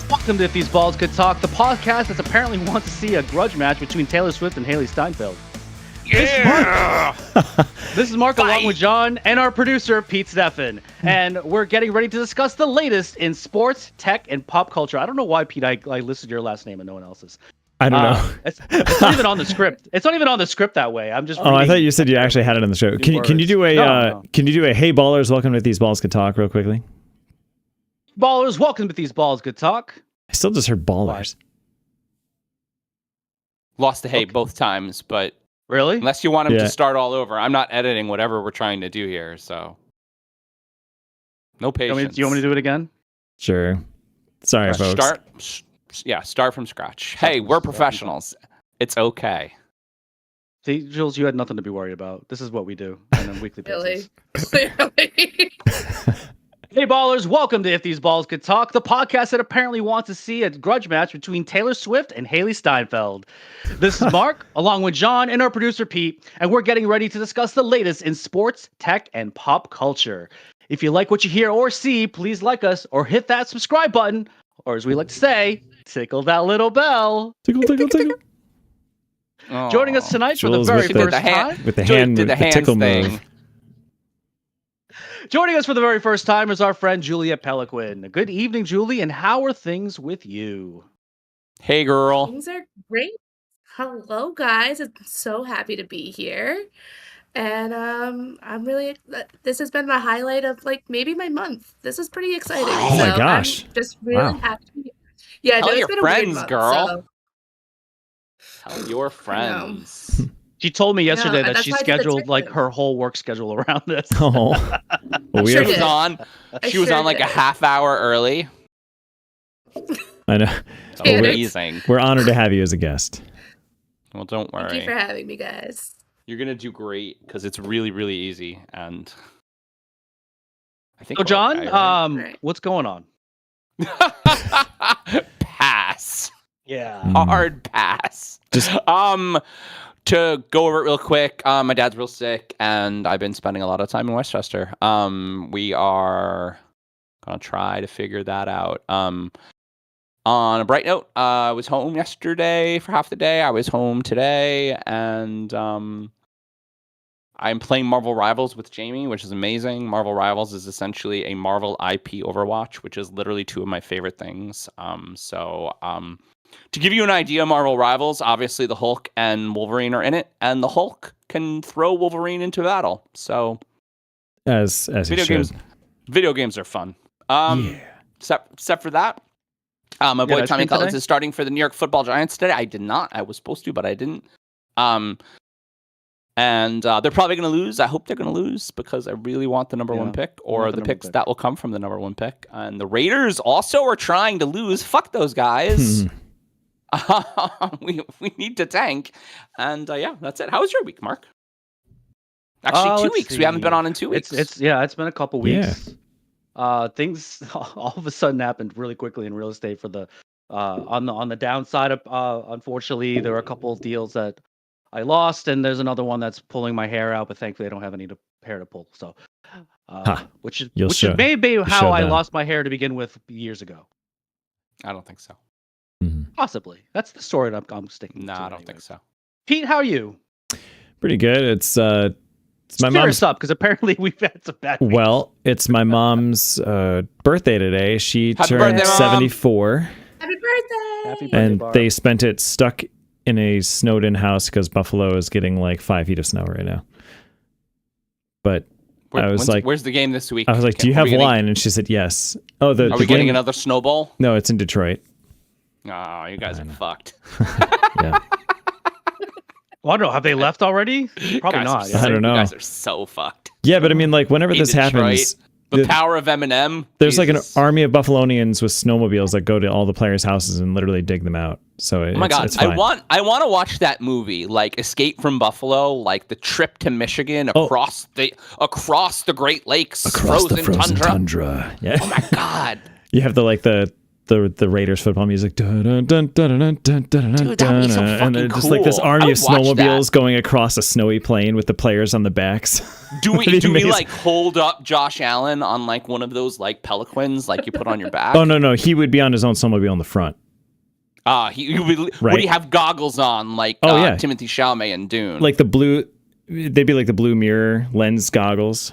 Welcome to If These Balls Could Talk, the podcast that apparently wants to see a grudge match between Taylor Swift and Haley Steinfeld. Yeah! This is Mark along with John and our producer, Pete Steffen. And we're getting ready to discuss the latest in sports, tech, and pop culture. I don't know why, Pete, I listed your last name and no one else's. I don't know. It's not even on the script. It's not even on the script that way. I'm just reading. I thought you said you actually had it on the show. Can you do a No. Can you do a Hey Ballers, welcome to If These Balls Could Talk real quickly? Ballers, welcome to These Balls Could Talk. I still just heard ballers. Lost the hey both times, but Really? unless you want him to start all over, I'm not editing whatever we're trying to do here, so no patience. Do you want me to do it again? Sure. Sorry, folks. Start from scratch. Hey, we're professionals. It's okay. See, Jules, you had nothing to be worried about. This is what we do on a weekly basis. Clearly. Hey ballers, welcome to If These Balls Could Talk, the podcast that apparently wants to see a grudge match between Taylor Swift and Haley Steinfeld. This is Mark, along with John and our producer Pete, and we're getting ready to discuss the latest in sports, tech, and pop culture. If you like what you hear or see, please like us or hit that subscribe button, or as we like to say, tickle that little bell. Tickle, tickle, tickle. Joining us tonight for the Jules very with the first time. With the Julie hand, did the the hands tickle thing. move. Joining us for the very first time is our friend Juliet Peloquin. Good evening, Julie, and how are things with you? Hey, girl. Things are great. Hello, guys. I'm so happy to be here. And I'm really, this has been the highlight of like maybe my month. This is pretty exciting. Oh my gosh. I'm just really Wow. happy to be here. Yeah, Tell no, it's your been a weird friends, month, girl. so- Tell your friends. She told me yesterday and that that's she why I did the scheduled like TikTok. her whole work schedule around this. Oh, well, Sure She was did. on. I She was sure on like a did. half hour early. I know. It's Yeah, amazing. We're honored to have you as a guest. Well, don't Thank you worry. for having me, guys. You're gonna do great because it's really, really easy. And I think. So, we're John, okay, right? Right. what's going on? Pass. Yeah. Hard pass. Just- To go over it real quick, my dad's real sick, and I've been spending a lot of time in Westchester. We are gonna try to figure that out. On a bright note, I was home yesterday for half the day. I was home today, and I'm playing Marvel Rivals with Jamie, which is amazing. Marvel Rivals is essentially a Marvel IP Overwatch, which is literally two of my favorite things. To give you an idea, Marvel Rivals, obviously the Hulk and Wolverine are in it, and the Hulk can throw Wolverine into battle. So As video games are fun. Yeah. Except for that, my boy ice Tommy cream Cutlets today? is starting for the New York Football Giants today. I did not. I was supposed to, but I didn't. And they're probably going to lose. I hope they're going to lose because I really want the number one pick or the picks that will come from the number one pick. And the Raiders also are trying to lose. Fuck those guys. We need to tank. And yeah, that's it. How was your week, Mark? Actually, 2 let's weeks. We haven't been see. on in 2 weeks. It's been a couple weeks. Things all of a sudden happened really quickly in real estate for the on the downside of unfortunately there were a couple of deals that I lost, and there's another one that's pulling my hair out, but thankfully I don't have any hair to pull. So which is maybe how I lost my hair to begin with years ago. I don't think so. Possibly. That's the story that I'm sticking No, to. I don't think so. Pete, how are you? Pretty good. It's my Cheer mom's us up, because apparently we've had some bad weeks. Well, it's my mom's birthday today. She Happy turned birthday, Mom. 74, Happy birthday! Happy birthday, and Barb. they spent it stuck in a snowed-in house because Buffalo is getting like 5 feet of snow right now. But I was like, where's the game this week? I was like, do you have wine? And she said yes. Oh, Are we getting another snowball? No, it's in Detroit. Oh, you guys are fucked. Yeah. Well, I don't know. Have they left already? Probably Guys not. are yeah. I don't know. You guys are so fucked. Yeah, but I mean, like, whenever In this Detroit, happens, the power of Eminem. there's like an Jesus. army of Buffalonians with snowmobiles that go to all the players' houses and literally dig them out. So Oh my god, it's fine. I want to watch that movie, like Escape from Buffalo, like the trip to Michigan across the Great Lakes, across frozen the frozen tundra. tundra. Yeah. Oh my god. You have the the Raiders football music. Dun, dun, dun, dun, dun, dun, dun, Dude, that'd be so and fucking then cool. just like this army of I would watch snowmobiles that. going across a snowy plain with the players on the backs. Do we That'd be amazing. like hold up Josh Allen on like one of those like Peloquins like you put on your back? Oh no, he would be on his own snowmobile in the front. Would he have goggles on like Timothy Chalamet in Dune? Like they'd be like the blue mirror lens goggles.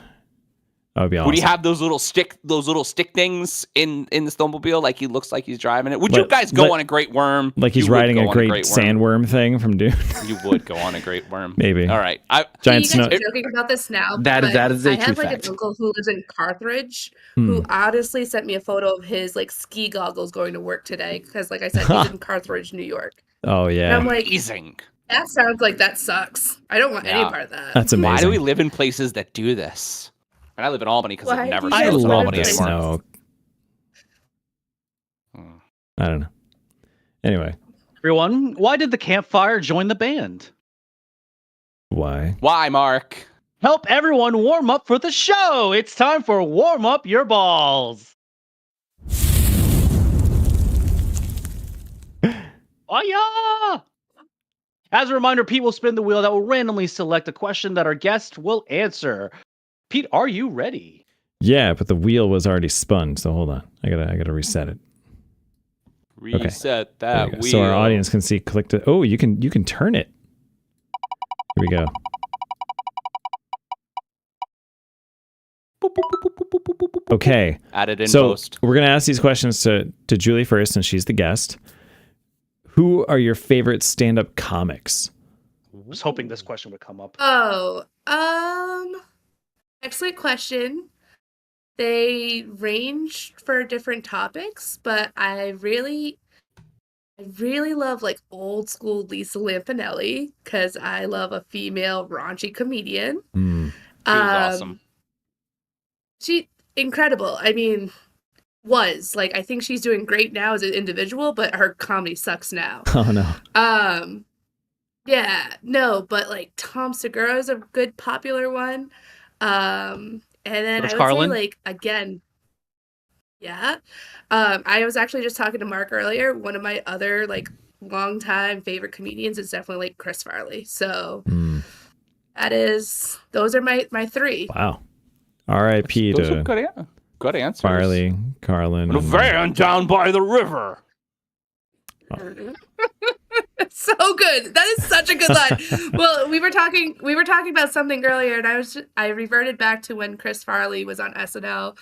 That would be awesome. Would he have those little stick things in the snowmobile? Like he looks like he's driving it. Would you guys go on a great worm? Like he's riding a great sandworm thing from Dune. You would go on a great worm. Maybe. All right. Giant you snow. guys are joking about this now. That is a I true have like fact. an uncle who lives in Carthage who honestly sent me a photo of his like ski goggles going to work today because, like I said, he's in Carthage, New York. Oh yeah. And I'm like, Amazing. that sounds like that sucks. I don't want any part of that. That's amazing. Why do we live in places that do this? And I live in Albany because I've never I snowed in love Albany the anymore. snow. I don't know. Anyway, Everyone, why did the campfire join the band? why? Why, Mark? Help everyone warm up for the show. It's time for Warm Up Your Balls. Oh, yeah. As a reminder, Pete will spin the wheel that will randomly select a question that our guest will answer. Pete, are you ready? Yeah, but the wheel was already spun, so hold on. I gotta reset it. Reset There that we go. wheel. So our audience can see. Click to. Oh, you can turn it. Here we go. Okay. Added in So post. we're gonna ask these questions to Julie first, since she's the guest. Who are your favorite stand-up comics? I was hoping this question would come up. Oh, excellent question. They range for different topics, but I really love like old school Lisa Lampanelli because I love a female raunchy comedian. Hmm. She was awesome. She incredible. I mean, I think she's doing great now as an individual, but her comedy sucks now. Oh no. Yeah, no, but like Tom Segura is a good popular one. And then George I would Carlin? say like again, yeah. I was actually just talking to Mark earlier. One of my other like longtime favorite comedians is definitely like Chris Farley. So those are my three. Wow. R.I.P. Those are to good answers. Farley, Carlin. The van down by the river. So good. That is such a good line. Well, we were talking about something earlier, and I reverted back to when Chris Farley was on SNL,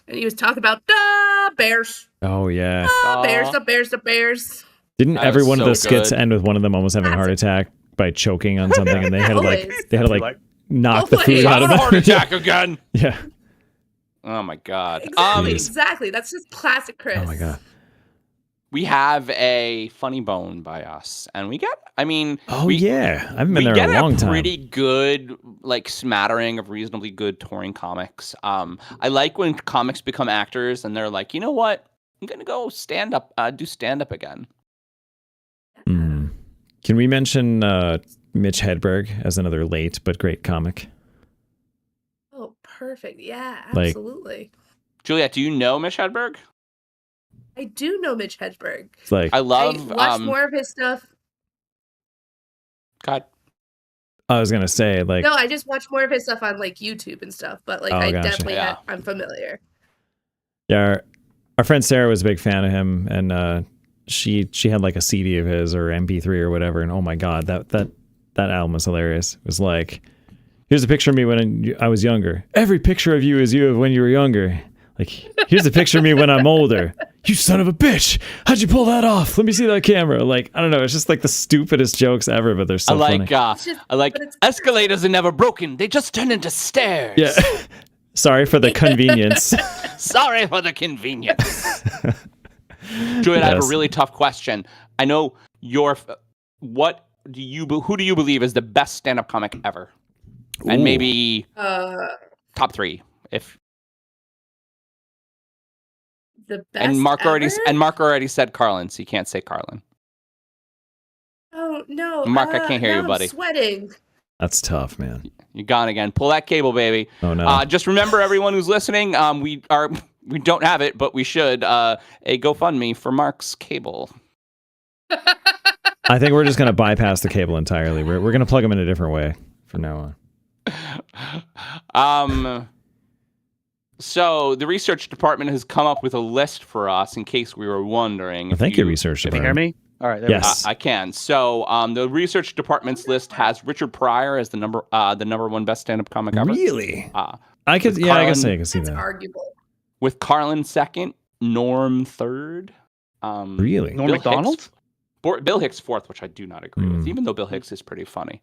and he was talking about the Bears. Oh yeah. The Bears. Didn't That every was one of so those skits good. end with one of them almost having a heart attack by choking on something, and they had to like knock the food Always. out of Having a them? heart attack again. Yeah. Oh my god. Exactly. That's just classic Chris. Oh my god. We have a funny bone by us, and we get. I mean, Oh we, yeah. I haven't been we there get in a long a time. pretty good like smattering of reasonably good touring comics. I like when comics become actors and they're like, you know what, I'm gonna go stand up, do stand up again. Mm. Can we mention Mitch Hedberg as another late but great comic? Oh, perfect. Yeah, Like- absolutely. Juliet, do you know Mitch Hedberg? I do know Mitch Hedberg. It's like I love. I watched more of his stuff. God, I was gonna say like No, I just watch more of his stuff on like YouTube and stuff. But like, Oh, I gotcha. definitely Yeah. I'm familiar. yeah, our friend Sarah was a big fan of him, and she had like a CD of his or MP3 or whatever, and oh my god, that album was hilarious. It was like, here's a picture of me when I was younger. Every picture of you is you of when you were younger. Like, here's a picture of me when I'm older. You son of a bitch! How'd you pull that off? Let me see that camera. Like, I don't know. It's just like the stupidest jokes ever, but they're so funny. I like but it's- escalators are never broken; they just turn into stairs. Yeah. Sorry for the convenience. Sorry for the convenience. Juliet, I have Yes. a really tough question. I know who do you believe is the best stand-up comic ever? And Ooh. maybe top 3 if The best. and Mark already ever? said Carlin, so you can't say Carlin. Oh no, Mark, I can't hear now you, I'm buddy. sweating. That's tough, man. You're gone again. Pull that cable, baby. Oh no. Just remember, everyone who's listening, We don't have it, but we should. A GoFundMe for Mark's cable. I think we're just going to bypass the cable entirely. We're going to plug them in a different way from now on. So the research department has come up with a list for us in case we were wondering. Well, thank you, research department. Can you hear me? All right. Yes, I can. So the research department's list has Richard Pryor as the number one best stand-up comic ever. Really? I could. Yeah, I guess I can see That's that. arguable. With Carlin second, Norm third. Really? Norm Macdonald? Bill Hicks fourth, which I do not agree with, even though Bill Hicks is pretty funny.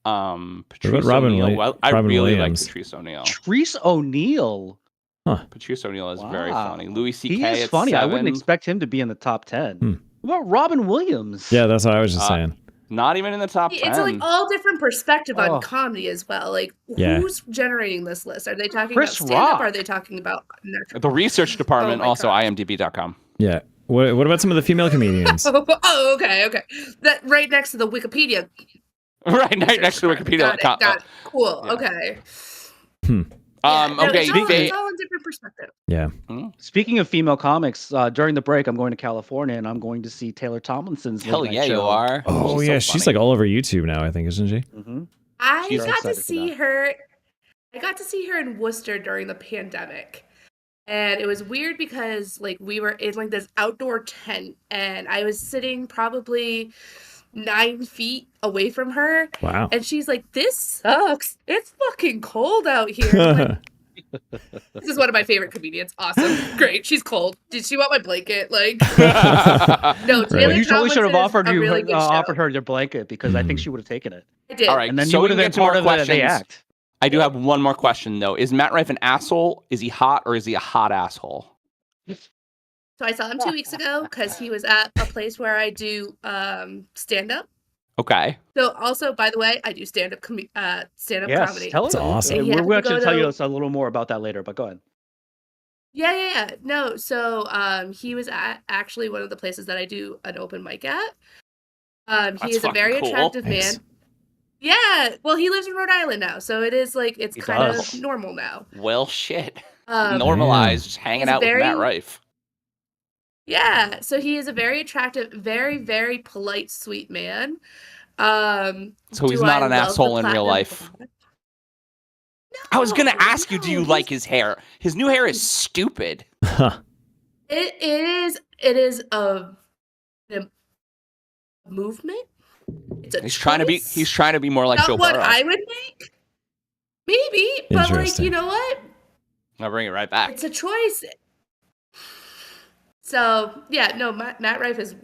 Patrice O'Neal. I really Williams? like Patrice O'Neal. Patrice O'Neal. Huh. Patrice O'Neal is very funny. Louis C.K. He is at funny. 7. I wouldn't expect him to be in the top 10. What about Robin Williams? Yeah, that's what I was just saying. Not even in the top 10. It's like all different perspective on comedy as well. Like, who's generating this list? Are they talking about stand-up? Or are they talking about the research department? Also, IMDb.com. Yeah. What about some of the female comedians? Okay. That right next to the Wikipedia. Right next to Wikipedia. Got it. Cool. Yeah. Okay. Okay. It's all in different perspective. Yeah. Speaking of female comics, during the break, I'm going to California and I'm going to see Taylor Tomlinson's. Hell yeah, show. you are. Oh yeah, she's like all over YouTube now. I think, isn't she? Mm-hmm. I got to see her in Worcester during the pandemic. And it was weird because like we were in like this outdoor tent and I was sitting probably 9 feet away from her. Wow. And she's like, "This sucks. It's fucking cold out here." Like, this is one of my favorite comedians. Awesome. Great. She's cold. Did she want my blanket? Like, no, Taylor You totally should have offered her your blanket because I think she would have taken it. I did. All right. And then you would have been part of the act. I do have one more question though. Is Matt Rife an asshole? Is he hot or is he a hot asshole? So I saw him 2 weeks ago because he was at a place where I do stand-up. Okay. So also, by the way, I do stand-up comedy. Tell us. That's awesome. We're going to tell you a little more about that later, but go ahead. Yeah. No, so he was at actually one of the places that I do an open mic at. He is a very attractive man. Yeah, well, he lives in Rhode Island now, so it is like it's kind of normal now. Well, shit. Normalized, just hanging out with Matt Rife. Yeah, so he is a very attractive, very, very polite, sweet man. So he's not an asshole in real life. No, I was gonna ask you, do you like his hair? His new hair is stupid. It is a movement. It's a he's trying to be more like Joe Burrow. Not what I would make. Maybe, but like, you know what? I'll bring it right back. It's a choice. So yeah, no, Matt Rife is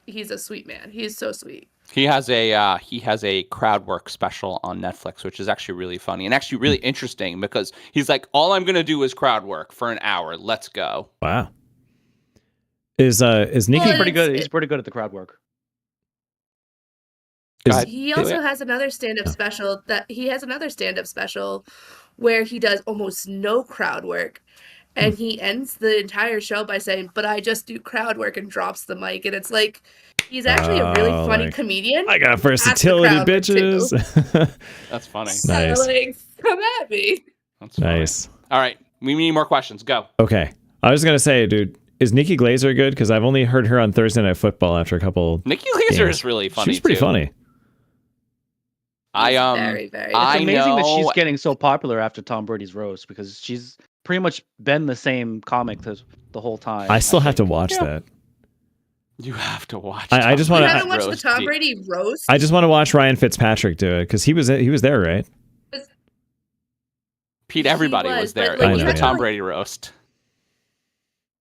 he's a sweet man. He's so sweet. He has a crowd work special on Netflix, which is actually really funny and actually really interesting because he's like, all I'm gonna do is crowd work for an hour. Let's go. Wow. Is Nikki pretty good? He's pretty good at the crowd work. He also has another stand-up special where he does almost no crowd work. And he ends the entire show by saying, "But I just do crowd work," and drops the mic. And it's like, he's actually a really funny comedian. I got versatility, bitches. That's funny. Nice. Like, come at me. That's funny. Nice. All right. We need more questions. Go. Okay. I was going to say, dude, is Nikki Glaser good? Because I've only heard her on Thursday Night Football after a couple Nikki Glaser is really funny, She's pretty funny. Very, very. It's amazing that she's getting so popular after Tom Brady's roast because she's pretty much been the same comic the whole time. I still have to watch that. You have to watch. I just want to. You haven't watched the Tom Brady roast? I just want to watch Ryan Fitzpatrick do it because he was there, right? Pete, everybody was there. Like, it was the Tom Brady roast.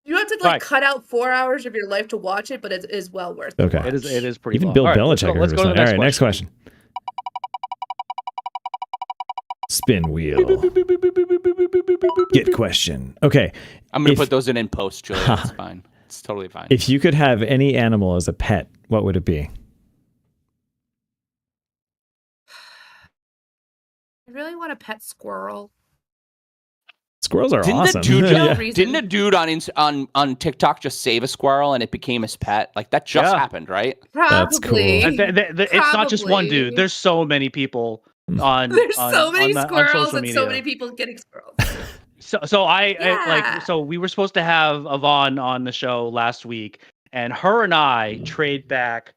You have to cut out 4 hours of your life to watch it, but it is well worth it. Okay, it is pretty. Even long. Bill All right, Belichick. Let's go to the next question. Next question. Spin wheel. Get question. Okay. I'm going to put those in post, Juliet. It's fine. It's totally fine. If you could have any animal as a pet, what would it be? I really want a pet squirrel. Squirrels are awesome. Didn't a dude on TikTok just save a squirrel and it became his pet? Like that just happened, right? Probably. That's cool. It's not just one dude. There's so many people on. There's so many squirrels on and so many people getting squirrels. Yeah. We were supposed to have Yvonne on the show last week, and her and I trade back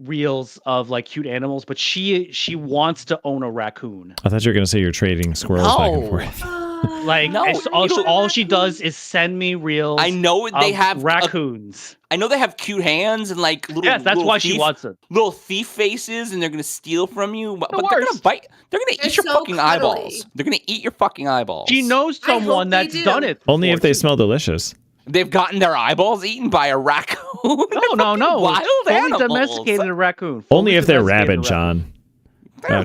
reels of like cute animals, but she wants to own a raccoon. I thought you were gonna say you're trading squirrels back and forth. Like No, all she does is send me reels. I know they of have raccoons. I know they have cute hands and like little. Yes, that's little why thief, she wants it. Little thief faces, and they're gonna steal from you. But they're gonna worst. bite. They're gonna They're eat your so fucking cuddly. eyeballs. They're gonna eat your fucking eyeballs. She knows I hope someone they that's do. done it. Only if they before, smell delicious. They've gotten their eyeballs eaten by a raccoon. No. Wild Fully animals. domesticated raccoon. Only if they're domesticated rabid, raccoon. John.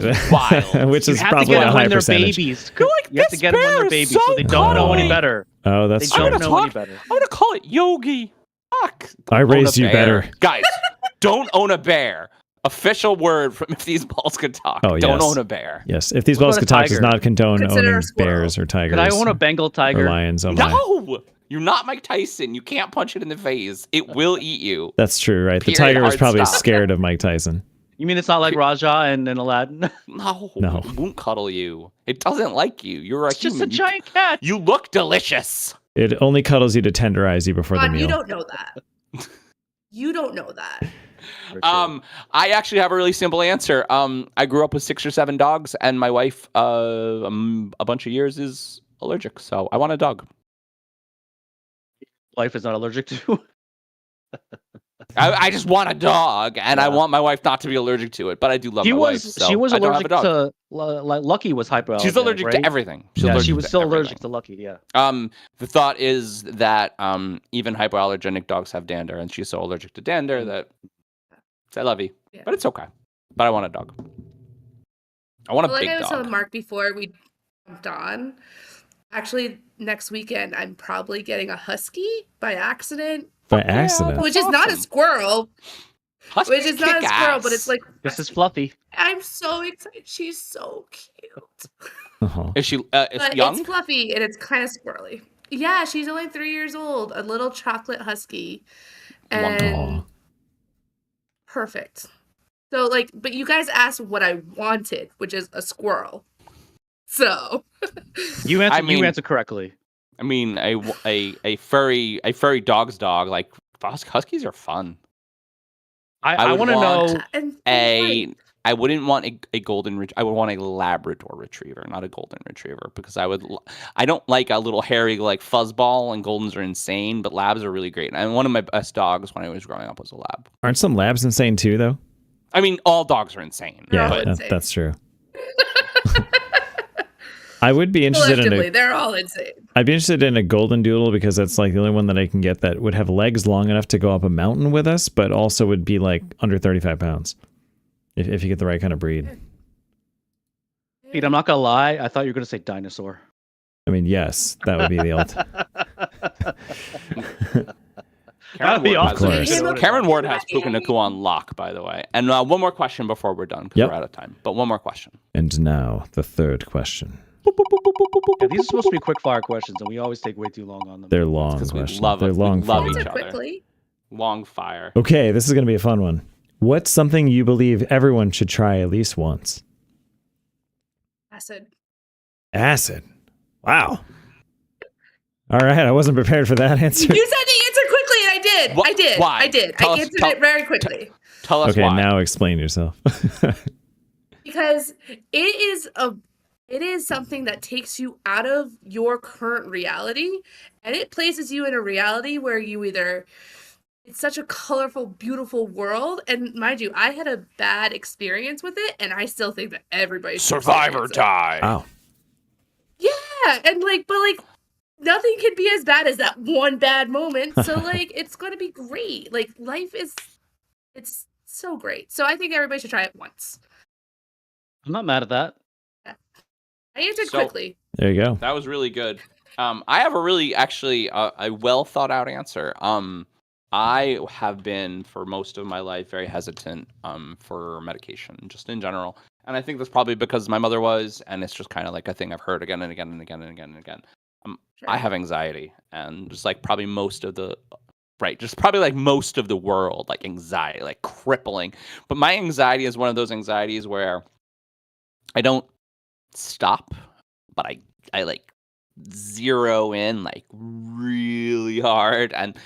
They're wild. Which You is have to probably get a them high when they're percentage. babies. You're like, You have to this get them when bear they're is babies, so so they don't know any cuddly. better. Oh, that's They true. don't know any better. I'm gonna call it Yogi. Fuck. I Don't own raised a you bear. better. Guys, don't own a bear. Official word from If These Balls Could Talk. Oh, Don't yes. own a bear. Yes, if these What balls about could a talk, does tiger? not condone Consider owning a squirrel. bears or tigers. Could I own a Bengal or tiger? lions? Oh my. No! You're not Mike Tyson. You can't punch it in the face. It will eat you. That's true, right? The Period. tiger was Hard probably stop. scared of Mike Tyson. You mean it's not like Raja and Aladdin? No. No. It won't cuddle you. It doesn't like you. You're a It's just a human. giant cat. You look delicious. It only cuddles you to tenderize you before the Ron, meal. you don't know that. You don't know that. I actually have a really simple answer. I grew up with 6 or 7 dogs, and my wife, a bunch of years, is allergic. So I want a dog. Wife is not allergic to. I just want a dog, and I Yeah. want my wife not to be allergic to it. But I do love She my wife. was So she was I don't have allergic a dog. to like Lucky was hyperallergic. She's allergic right? to everything. She's Yeah, allergic she was to still everything. allergic to Lucky. Yeah. The thought is that even hypoallergenic dogs have dander, and she's so allergic to dander that I love you, Yeah. but it's okay. But I want a dog. I want a Well, like big I was telling dog. Mark before we jumped on, actually next weekend I'm probably getting a husky by accident, By Yeah, accident. that's which is not a awesome. squirrel, Huskies which is not a kick squirrel, ass. but it's like This is Fluffy. I'm so excited. She's so cute. Uh-huh. Is she But young? it's fluffy and it's kind of squirrely. Yeah, she's only 3 years old, a little chocolate husky. And Aw. perfect. So like, but you guys asked what I wanted, which is a squirrel. So You answered. I mean- you answered correctly. I mean, a furry dog's dog. Like huskies are fun. I would want to want- know. and I wouldn't want a golden. I would want a Labrador Retriever, not a golden retriever, because I don't like a little hairy like fuzzball, and goldens are insane, but labs are really great. And one of my best dogs when I was growing up was a lab. Aren't some labs insane too, though? I mean, all dogs are insane. They're Yeah, all but insane. that's true. I would be interested in collectively, a. they're all insane. I'd be interested in a golden doodle because that's like the only one that I can get that would have legs long enough to go up a mountain with us, but also would be like under 35 pounds if you get the right kind of breed. Pete, I'm not gonna lie. I thought you were gonna say dinosaur. I mean, yes, that would be the ultimate. That'd be Ward awesome. course. Karen Ward has Puka Naku on lock, by the way. And one more question before we're done, because Yep. we're out of time. But one more question. And now the third question. Yeah, these are supposed to be quick fire questions, and we always take way too long on them. They're long 'cause we questions. love They're it. We long. love form. each Answer other. quickly. Long fire. Okay, this is going to be a fun one. What's something you believe everyone should try at least once? Acid. Acid. Wow. All right, I wasn't prepared for that answer. You said the answer quickly, and I did. What- I did. why? I did. Tell I us- answered tell- it very quickly. Tell us Okay, why. now explain yourself. Because it is something that takes you out of your current reality, and it places you in a reality where it's such a colorful, beautiful world. And mind you, I had a bad experience with it, and I still think that everybody should Survive or experience it. die. Wow. Yeah, and but nothing can be as bad as that one bad moment. So it's gonna be great. Like life it's so great. So I think everybody should try it once. I'm not mad at that. I answered So- quickly. There you go. That was really good. I have a really actually a well thought out answer. I have been for most of my life very hesitant for medication, just in general, and I think that's probably because my mother was, and it's just kind of like a thing I've heard again and again and again and again and again. Sure. I have anxiety, and just like probably most of the most of the world, like anxiety, like crippling. But my anxiety is one of those anxieties where I don't stop, but I like zero in like really hard. And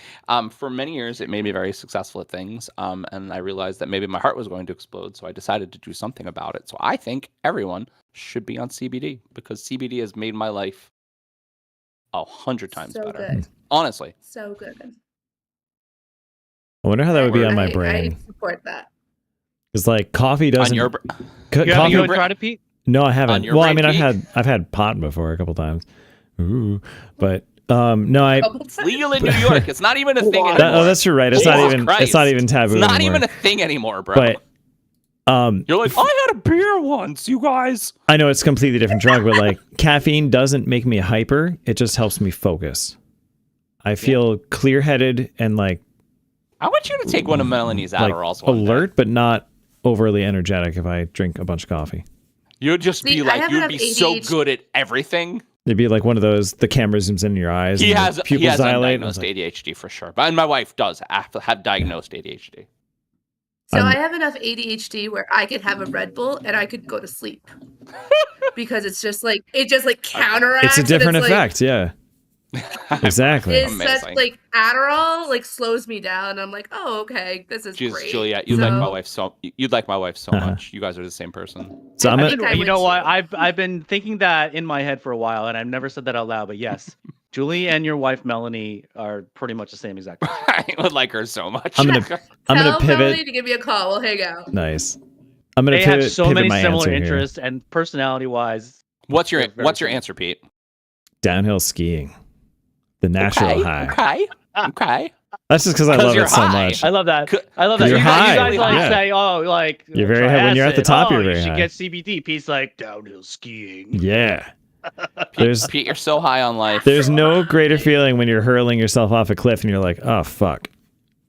for many years, it made me very successful at things. And I realized that maybe my heart was going to explode. So I decided to do something about it. So I think everyone should be on CBD because CBD has made my life 100 times So better. good. Honestly. So good. I wonder how that would be on my I brain. support that. It's like coffee doesn't. You coffee. haven't tried it, Pete? No, I haven't. your Well, I brain, mean, Pete? I've had pot before a couple times. Ooh, but no, I. It's legal in New York. It's not even a thing anymore. Oh, that's true, right? It's Jesus not even. Christ. It's not even taboo. It's not anymore. even a thing anymore, bro. But you're like, I had a beer once, you guys. I know it's a completely different drug, but like caffeine doesn't make me hyper. It just helps me focus. I feel clear-headed and like. I want you to take one of Melanie's Like Adderalls. alert, but not overly energetic. If I drink a bunch of coffee, You'd just See, be I like, have you'd enough be so ADHD. good at everything. it'd be like one of those. The camera zooms in your eyes. He and has the pupils dilate. and I was undiagnosed like, ADHD for sure. And my wife does have diagnosed ADHD. So I'm- I have enough ADHD where I could have a Red Bull and I could go to sleep. Because it just counteracts. it's a and different like- effect. Yeah, exactly. It's Amazing. such like Adderall like slows me down. I'm like, oh okay, this is Jesus, great. Juliet, you'd like my wife so much. You guys are the same person. So I'm I gonna. think I You would know what? too. I've been thinking that in my head for a while, and I've never said that out loud. But yes, Julie and your wife Melanie are pretty much the same exact. I would like her so much. I'm gonna Tell pivot. Melanie to give me a call. We'll hang out. Nice. I'm gonna They pivot. have so pivot many my similar answer here. interests and personality-wise. What's your They're very similar. answer, Pete? Downhill skiing, the natural high. Okay. That's just because I 'Cause love you're it so high. much. I love that. Could- I love that. You're You high, guys like yeah. say, oh, like You're very try high when you're at the acid. top, Oh, you're very you should high. get CBD. Pete's like downhill skiing. Yeah. There's Pete, you're so high on life. there's no greater feeling when you're hurling yourself off a cliff and you're like, oh fuck.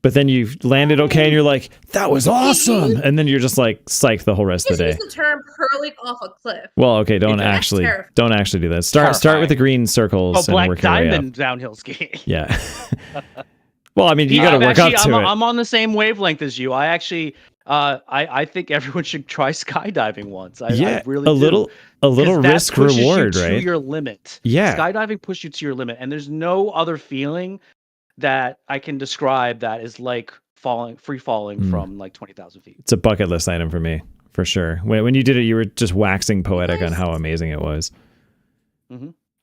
But then you landed okay and you're like, that was awesome. And then you're just like psyched the whole rest of Just the use day. the term hurling off a cliff. Well, okay, don't That's actually terrifying. do that. Start with the Terrifying. green circles Oh, and Black work your way up. Diamond downhill skiing. Yeah. Well, I mean, you got to I'm work actually, up to it. I'm on the same wavelength as you. I actually, I think everyone should try skydiving once. I really a do. little 'Cause that risk pushes reward, you right? to your limit. Yeah. Skydiving pushes you to your limit, and there's no other feeling that I can describe that is like free falling from like 20,000 feet. It's a bucket list item for me, for sure. When you did it, you were just waxing poetic on how amazing it was.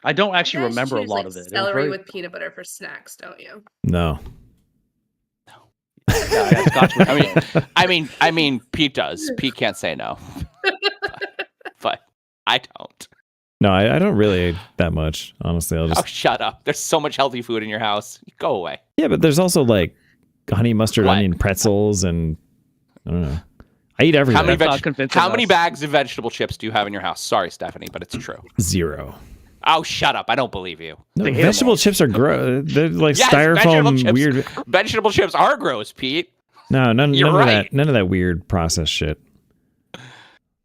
I don't actually You guys remember a choose, lot like, of it. It was Celery very- with peanut butter for snacks, don't you? No. yeah, Scotch with- I mean, Pete does. Pete can't say no. But I don't. No, I don't really eat that much, honestly. I'll Oh, just shut up. There's so much healthy food in your house. Go away. Yeah, but there's also like honey mustard What? onion pretzels and I don't know. I eat everything. How many, That's not convincing how many us. bags of vegetable chips do you have in your house? Sorry, Stephanie, but it's true. 0. Oh, shut up. I don't believe you. No, They hate 'em vegetable all. chips are gross. They're like Yes, vegetable styrofoam chips. weird. Vegetable chips are gross, Pete. No, none You're of right. that. None of that weird processed shit.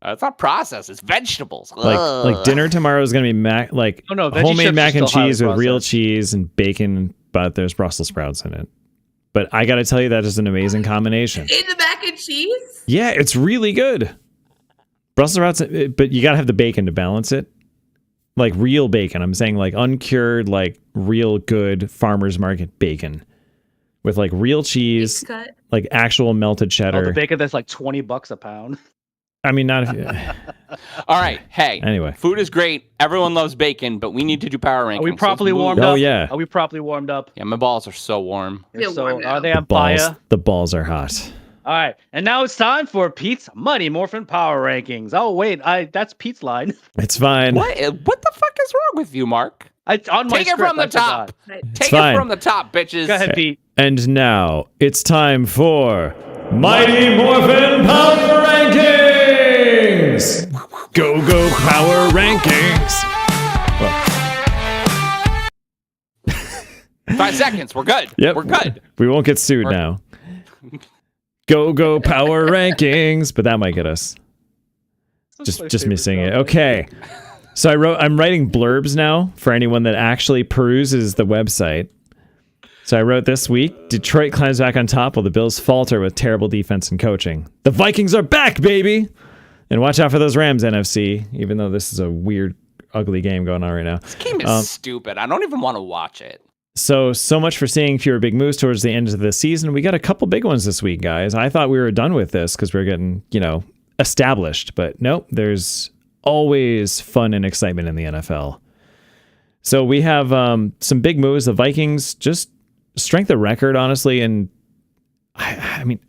It's not processed. It's vegetables. Like dinner tomorrow is gonna be veggie homemade chips mac are and still highly cheese with real processed. cheese and bacon, but there's Brussels sprouts in it. But I got to tell you, that is an amazing combination. In the mac and cheese? Yeah, it's really good. Brussels sprouts, but you got to have the bacon to balance it. Like real bacon. I'm saying like uncured, like real good farmer's market bacon with like real cheese, Cut. like actual melted Oh, cheddar. the bacon that's like $20 a pound. I mean, not if you, All right. Hey. Anyway. Food is great. Everyone loves bacon, but we need to do power rankings. Are we Let's properly move. warmed Oh, up? yeah. Are we properly warmed up? Yeah, my balls are so warm. Feel So warm now. are they on fire? The balls are hot. All right, and now it's time for Pete's Muddy Morphin Power Rankings. Oh wait, that's Pete's line. It's fine. What the fuck is wrong with you, Mark? It's on my Take it script, from the I forgot. top. Right. Take fine. it from the top, bitches. Go ahead, Pete. And now it's time for Mighty Morphin Power Rankings. Go Power Rankings. 5 seconds. We're good. Yep. We're good. We won't get sued now. Go Power Rankings, but that might get us. Just me singing it. Okay. So I'm writing blurbs now for anyone that actually peruses the website. So I wrote this week, Detroit climbs back on top while the Bills falter with terrible defense and coaching. The Vikings are back, baby! And watch out for those Rams, NFC, even though this is a weird ugly game going on right now. This game is stupid. I don't even want to watch it. So much for seeing fewer big moves towards the end of the season. We got a couple big ones this week, guys. I thought we were done with this because we're getting, established. But nope, there's always fun and excitement in the NFL. So we have some big moves. The Vikings just strength of record, honestly. And I mean,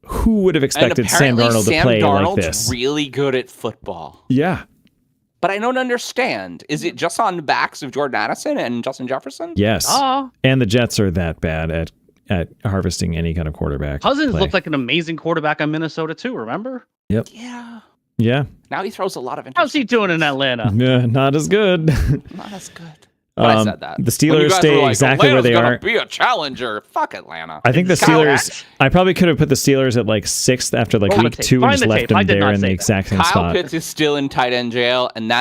who would have expected Sam Darnold to play like this? Really good at football. Yeah. But I don't understand. Is it just on the backs of Jordan Addison and Justin Jefferson? Yes. And the Jets are that bad at harvesting any kind of quarterback. Cousins play. looked like an amazing quarterback on Minnesota too, remember? Yep. Yeah. Now he throws a lot of interest. How's he doing in Atlanta? Yeah, not as good. Not as good. But I said that. The Steelers stay exactly where they are. Be a challenger. Fuck Atlanta. I think the Steelers. I probably could have put the Steelers at like 6th after like week 2 and just left them there in the exact same spot. Kyle Pitts is still in tight end jail, and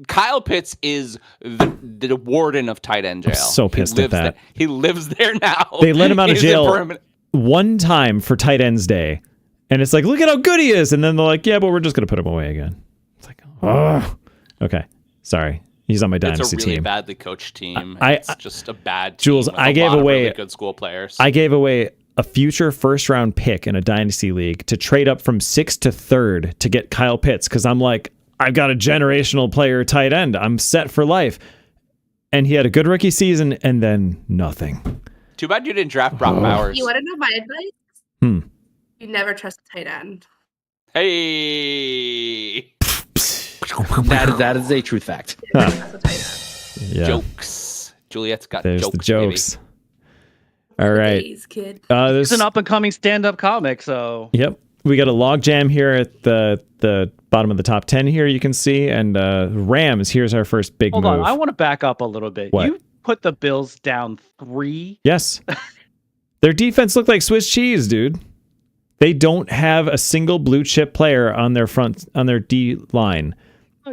Kyle Pitts is the warden of tight end jail. I'm so pissed at that. He lives there now. They let him out of jail one time for tight ends day, and it's like, look at how good he is, and then they're like, yeah, but we're just gonna put him away again. It's like, oh, okay, sorry. He's on my dynasty team. It's a really badly coached team. It's just a bad team. Jules, I gave away really good school players. I gave away a future first-round pick in a dynasty league to trade up from 6th to 3rd to get Kyle Pitts because I'm like, I've got a generational player tight end. I'm set for life. And he had a good rookie season and then nothing. Too bad you didn't draft Brock Bowers. You want to know my advice? You never trust a tight end. Hey. That is a truth fact. Yeah. Jokes. Juliet's got There's jokes. the jokes. Baby. All right. Days, kid. It's an up-and-coming stand-up comic, so... Yep. We got a log jam here at the bottom of the top 10 here, you can see. And Rams, here's our first big move. Hold on, I want to back up a little bit. What? You put the Bills down 3? Yes. Their defense looked like Swiss cheese, dude. They don't have a single blue chip player on their D line.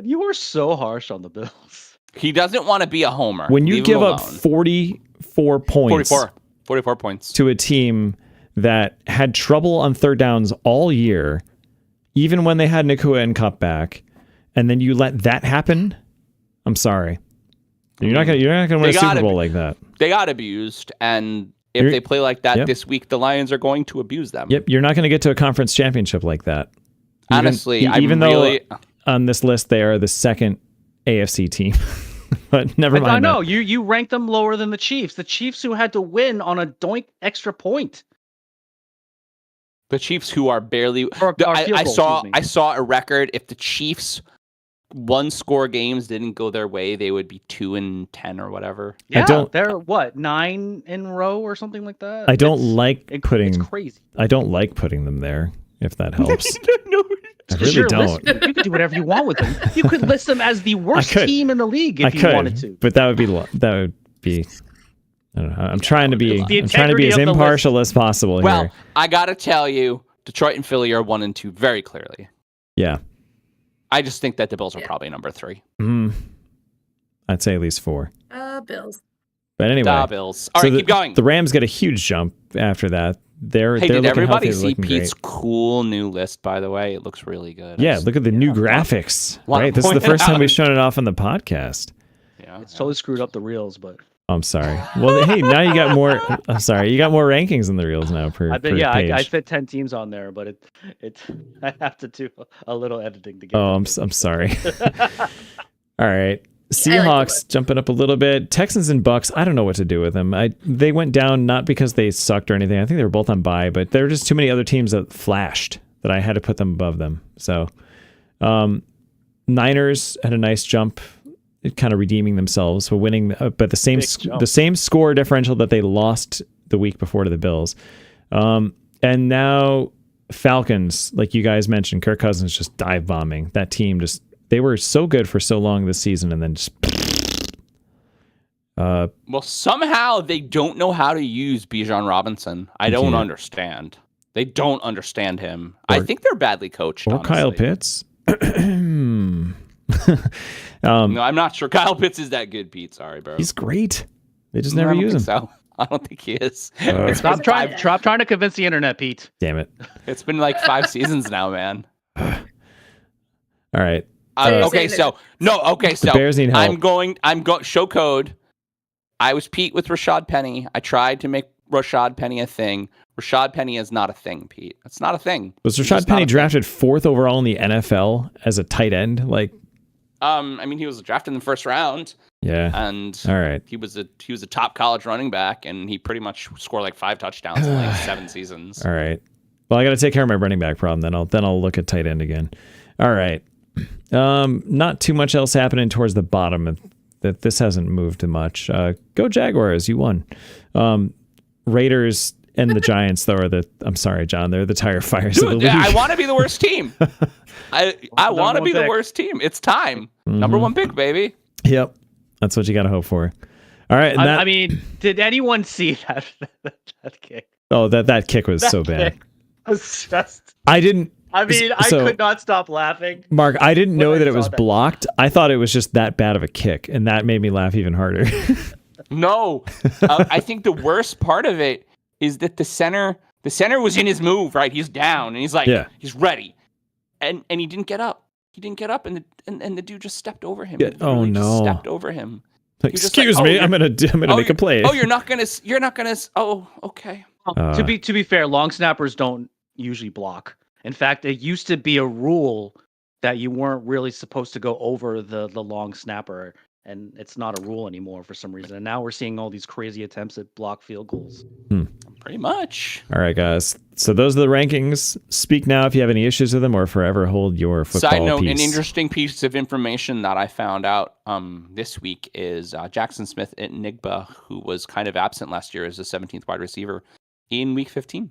You were so harsh on the Bills. He doesn't want to be a homer. When you Leave give him up alone. 44 points 44 points to a team that had trouble on third downs all year, even when they had Nakua and Cup back, and then you let that happen, I'm sorry. You're not gonna win a Super Bowl like that. They got abused, and if they play like that this week, the Lions are going to abuse them. Yep, you're not going to get to a conference championship like that. Honestly, even though on this list they are the second AFC team. But never mind. I know you ranked them lower than the Chiefs. The Chiefs who had to win on a doink extra point. The Chiefs who are barely. I saw a record. If the Chiefs one-score games didn't go their way, they would be 2-10 or whatever. Yeah, they're what 9 in a row or something like that. I don't like putting. It's crazy. I don't like putting them there. If that helps. No, I really don't. You could do whatever you want with them. You could list them as the worst team in the league if you wanted to. But that would be. I don't know. I'm trying to be as impartial as possible here. Well, I gotta tell you, Detroit and Philly are 1 and 2 very clearly. Yeah. I just think that the Bills are probably number 3. I'd say at least 4. Bills. But anyway, Bills. All right, keep going. The Rams get a huge jump after that. Did everybody see Pete's cool new list, by the way? It looks really good. Yeah, look at the new graphics. Right, this is the first time we've shown it off on the podcast. Yeah, it's totally screwed up the reels, but I'm sorry. Well, hey, now you got more. I'm sorry, you got more rankings in the reels now per page. I fit 10 teams on there, but I have to do a little editing to get. Oh, I'm sorry. All right. Seahawks jumping up a little bit. Texans and Bucks, I don't know what to do with them. They went down not because they sucked or anything. I think they were both on bye, but there were just too many other teams that flashed that I had to put them above them. So Niners had a nice jump, kind of redeeming themselves for winning, but the same score differential that they lost the week before to the Bills. And now Falcons, like you guys mentioned, Kirk Cousins just dive bombing. That team they were so good for so long this season, and then just. Well, somehow they don't know how to use Bijan Robinson. I don't understand. They don't understand him. I think they're badly coached. Or honestly. Kyle Pitts. No, I'm not sure. Kyle Pitts is that good, Pete. Sorry, bro. He's great. They just never use him. So. I don't think he is. Stop trying to convince the internet, Pete. Damn it. It's been like 5 seasons now, man. All right. Okay, so no. Okay, so The Bears need help. I'm going. Show code. I was Pete with Rashad Penny. I tried to make Rashad Penny a thing. Rashad Penny is not a thing, Pete. It's not a thing. Was Rashad Penny drafted 4th overall in the NFL as a tight end? Like, I mean, he was drafted in the first round. Yeah. And all right, he was a top college running back, and he pretty much scored like 5 touchdowns in like 7 seasons. All right. Well, I got to take care of my running back problem. Then I'll look at tight end again. All right. Not too much else happening towards the bottom. That this hasn't moved too much. Go Jaguars! You won. Raiders and the Giants, though, I'm sorry, John. They're the tire fires of the league. I want to be the worst team. I want to be the worst team. It's time. Number 1 pick, baby. Yep. That's what you got to hope for. All right. I mean, did anyone see that kick? Oh, that kick was so bad. Was just. I didn't. I mean, I could not stop laughing. Mark, I didn't know that it was blocked. I thought it was just that bad of a kick, and that made me laugh even harder. No, I think the worst part of it is that the center was in his move, right? He's down, and he's like, he's ready, and he didn't get up. He didn't get up, and the dude just stepped over him. Oh no! Just stepped over him. Excuse me, I'm gonna make a play. Oh, you're not gonna. Oh, okay. To be fair, long snappers don't usually block. In fact, it used to be a rule that you weren't really supposed to go over the long snapper, and it's not a rule anymore for some reason. And now we're seeing all these crazy attempts at block field goals. Pretty much. All right, guys. So those are the rankings. Speak now if you have any issues with them, or forever hold your football Side note, peace. an interesting piece of information that I found out this week is Jackson Smith at Nigba, who was kind of absent last year as a 17th wide receiver in week 15.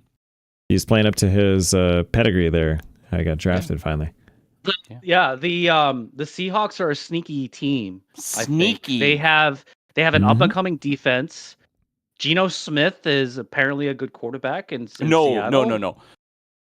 He's playing up to his pedigree there. I got drafted finally. Yeah, the Seahawks are a sneaky team. Sneaky. They have an up and coming defense. Geno Smith is apparently a good quarterback in Seattle. No.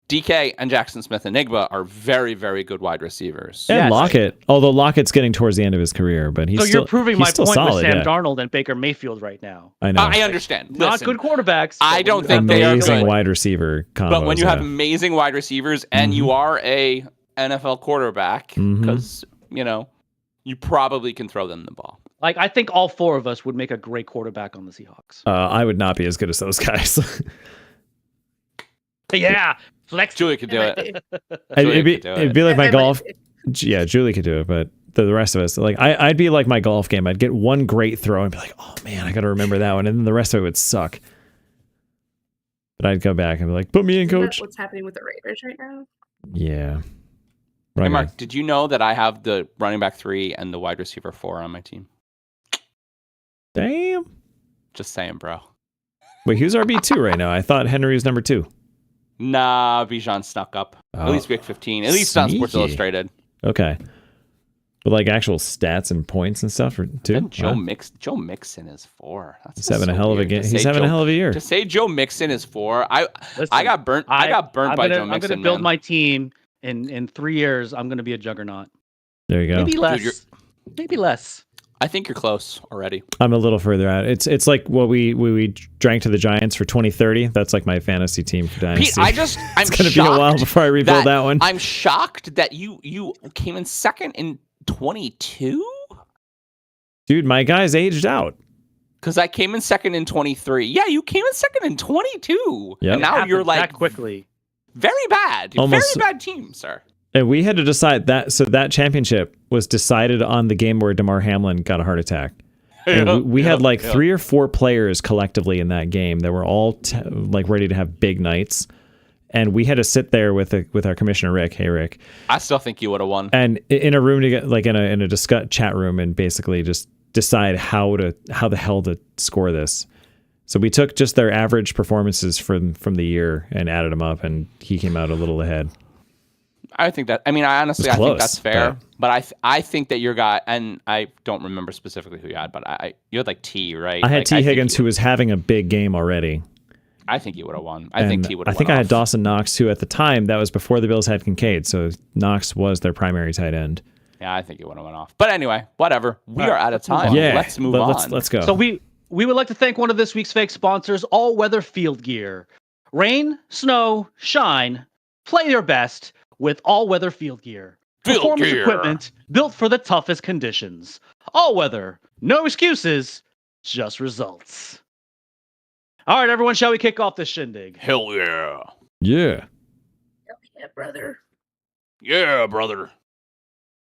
DK and Jackson Smith and Nigba are very, very good wide receivers. And Lockett, although Lockett's getting towards the end of his career, but he's you're proving my point solid, with Sam Darnold and Baker Mayfield right now. I know. I understand. Not good quarterbacks. I don't think they are amazing wide receiver combos. But when you have amazing wide receivers and you are a NFL quarterback, because you probably can throw them the ball. Like, I think all 4 of us would make a great quarterback on the Seahawks. I would not be as good as those guys. Yeah. Flex. Julie could do it. It'd be like my golf. Yeah, Julie could do it, but the rest of us, like, I'd be like my golf game. I'd get one great throw and be like, oh man, I got to remember that one, and then the rest of it would suck. But I'd go back and be like, put me in, coach. What's happening with the Raiders right now? Yeah. Hey, Mark, did you know that I have the running back 3 and the wide receiver 4 on my team? Damn. Just saying, bro. Wait, who's RB2 right now? I thought Henry was number 2. Nah, Bijan snuck up. At least week 15. At least on Sports Illustrated. Okay. But like actual stats and points and stuff too? And Joe Mixon is 4. He's having a hell of a game. He's having a hell of a year. To say Joe Mixon is 4, I got burnt. I got burnt by Joe Mixon. I'm gonna build my team in 3 years. I'm gonna be a juggernaut. There you go. Maybe less. Dude, maybe less. I think you're close already. I'm a little further out. It's like what we drank to the Giants for 2030. That's like my fantasy team for Dynasty. Pete, it's gonna be a while before I rebuild that one. I'm shocked that you came in second in 22. Dude, my guys aged out. Because I came in second in 23. Yeah, you came in second in 22. Yep. And now you're like that quickly. Very bad. Very bad team, sir. And we had to decide that. So that championship was decided on the game where DeMar Hamlin got a heart attack. And we had like 3 or 4 players collectively in that game that were all like ready to have big nights. And we had to sit there with our commissioner, Rick. Hey, Rick. I still think you would have won. And in a room to get like in a discuss chat room and basically just decide how the hell to score this. So we took just their average performances from the year and added them up, and he came out a little ahead. I think that. I mean, I honestly think that's fair. But I think that your guy, and I don't remember specifically who you had, but you had like T, right? I had T Higgins, who was having a big game already. I think you would have won. I think T would have won. I think I had Dawson Knox, who at the time, that was before the Bills had Kincaid, so Knox was their primary tight end. Yeah, I think you would have went off. But anyway, whatever. We are out of time. Yeah, let's move on. Let's go. So we would like to thank one of this week's fake sponsors, All Weather Field Gear. Rain, snow, shine, play your best with All Weather Field Gear. Performance equipment built for the toughest conditions. All weather, no excuses, just results. All right, everyone, shall we kick off this shindig? Hell yeah. Yeah. Yeah, brother. Yeah, brother.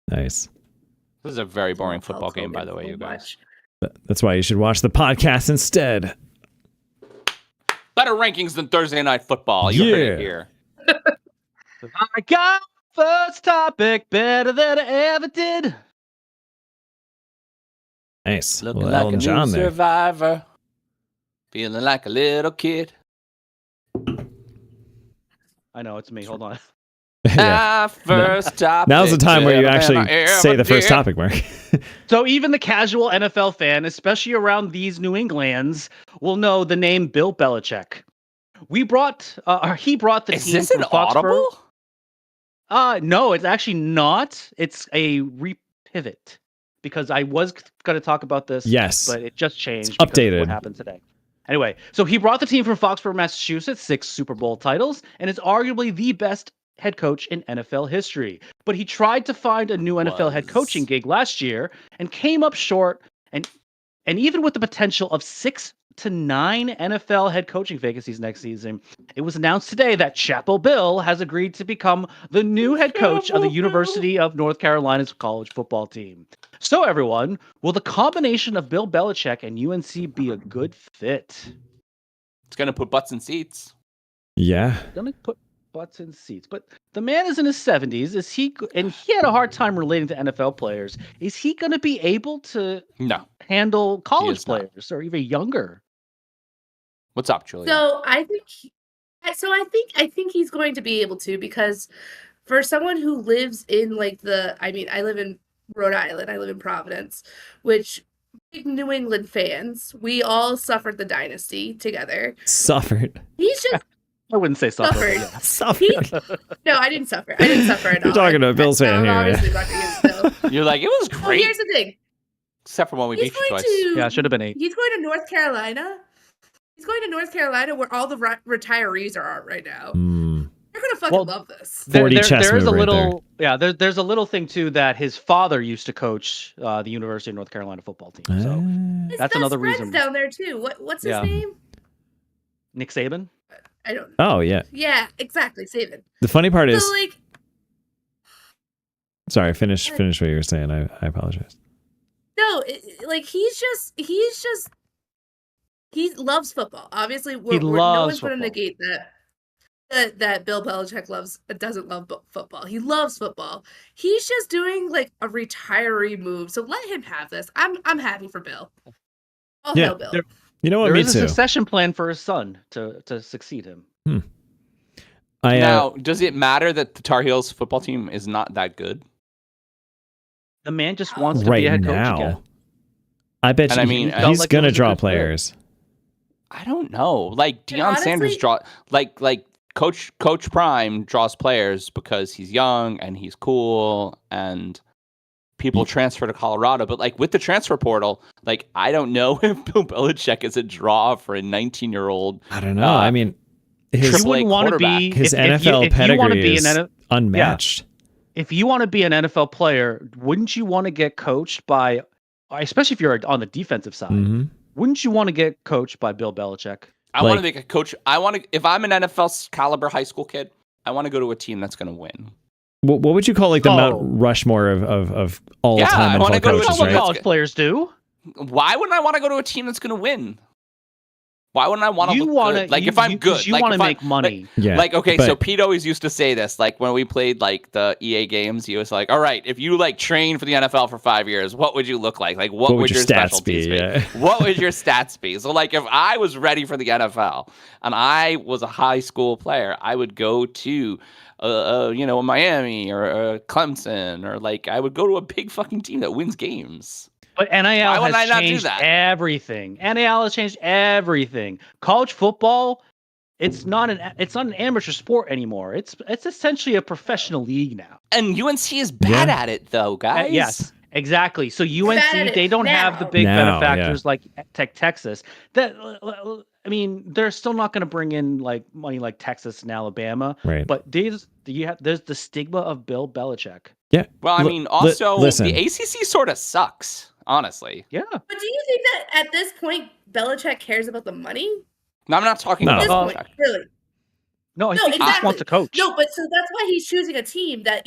Nice. This is a very boring Hulk football game, by Hogan the way, so you guys. much. That's why you should watch the podcast instead. Better rankings than Thursday Night Football. You heard it Yeah. here. I got first topic better than I ever did. Nice. Looking Little like Elton a John new there. survivor. Feeling like a little kid. I know, it's me. Hold on. Yeah. First topic. Now's the time where you better than actually I ever say the first did. topic, Mark. So even the casual NFL fan, especially around these New Englands, will know the name Bill Belichick. He brought the Is team this from an Foxborough. audible? No, it's actually not. It's a repivot because I was going to talk about this. Yes. but it just changed. It's because of updated. what happened today? Anyway, so he brought the team from Foxborough, Massachusetts, 6 Super Bowl titles, and is arguably the best head coach in NFL history. But he tried to find a new NFL head coaching gig last year and came up short. And even with the potential of 6 to 9 NFL head coaching vacancies next season, it was announced today that Chapel Bill has agreed to become the new head coach of the University of North Carolina's college football team. So everyone, will the combination of Bill Belichick and UNC be a good fit? It's going to put butts in seats. Yeah. Gonna put butts in seats, but the man is in his 70s. Is he? And he had a hard time relating to NFL players. Is he going to be able to No. handle college is not. players or even younger? What's up, Juliet? So I think he's going to be able to, because for someone who lives in I live in Rhode Island, I live in Providence, which big New England fans, we all suffered the dynasty together. Suffered. He's just I wouldn't say suffer. Suffered. Yeah. Suffered. no, I didn't suffer. I didn't suffer at all. You're talking to a Bills fan here. Obviously, not against Bill. You're like, it was Well, great. here's the thing. Except for when we He's beat you going twice. to Yeah, it should have been 8. He's going to North Carolina. He's going to North Carolina, where all the retirees are right now. Mm. They're gonna fucking Well, love this. 40 chess there is a move right little, there's a little thing too that his father used to coach the University of North Carolina football team. So His that's best another friend's reason. down there too. What's his Yeah. name? Nick Saban. I don't. Oh, yeah. Yeah, exactly. Saban. The funny part is, So like, sorry, finish what you were saying. I apologize. no, he loves football. Obviously, no loves one's going to football. negate that Bill Belichick doesn't love football. He loves football. He's just doing like a retiree move. So let him have this. I'm happy for Bill. All Yeah. hail Bill. You know what? There Me is a too. succession plan for his son to succeed him. Now, does it matter that the Tar Heels football team is not that good? The man just wants to right be a head coach now, again. I bet And you I mean, felt he's like it gonna was a draw good fit. players. I don't know. Like And Deion Sanders honestly- like Coach Prime draws players because he's young and he's cool and people transfer to Colorado. But like with the transfer portal, like I don't know if Bill Belichick is a draw for a 19-year-old. I don't know. I mean, his Triple A You wouldn't want to be quarterback. his if NFL you want to pedigree be is an unmatched. if you want to be an NFL player, wouldn't you want to get coached by, especially if you're on the defensive side, hmm wouldn't you want to get coached by Bill Belichick? I want to Like- make a coach. If I'm an NFL caliber high school kid, I want to go to a team that's going to win. What would you call like the Oh. Mount Rushmore of all Yeah, time I wanna NFL go to a coaches, That's what team right? college players do. Why wouldn't I want to go to a team that's going to win? Why wouldn't I want to You look want good? Like if I'm good, you like want to if I- make money. Yeah. Like, okay, but- so Pete always used to say this, like when we played like the EA games, he was like, all right, if you like train for the NFL for 5 years, what would you look like? Like, what would your stats specialties be? be? Yeah. What would your stats be? So like if I was ready for the NFL and I was a high school player, I would go to, Miami or Clemson, or like I would go to a big fucking team that wins games. But NIL Why would I has not do changed that? everything. NIL has changed everything. College football, it's not an amateur sport anymore. It's essentially a professional league now. And UNC is bad Yeah. at it though, guys. Yes, exactly. So Bad at UNC, it they don't have the now. big Now, benefactors like Texas. That I mean, they're still not going to bring in like money like Texas and Alabama, Right. but there's the stigma of Bill Belichick. Yeah. Well, I mean, also listen. the ACC sort of sucks, honestly. Yeah. But do you think that at this point Belichick cares about the money? No, I'm not talking No. At about this Belichick. point, really? No, I No, think he just exactly. wants to coach. No, but so that's why he's choosing a team that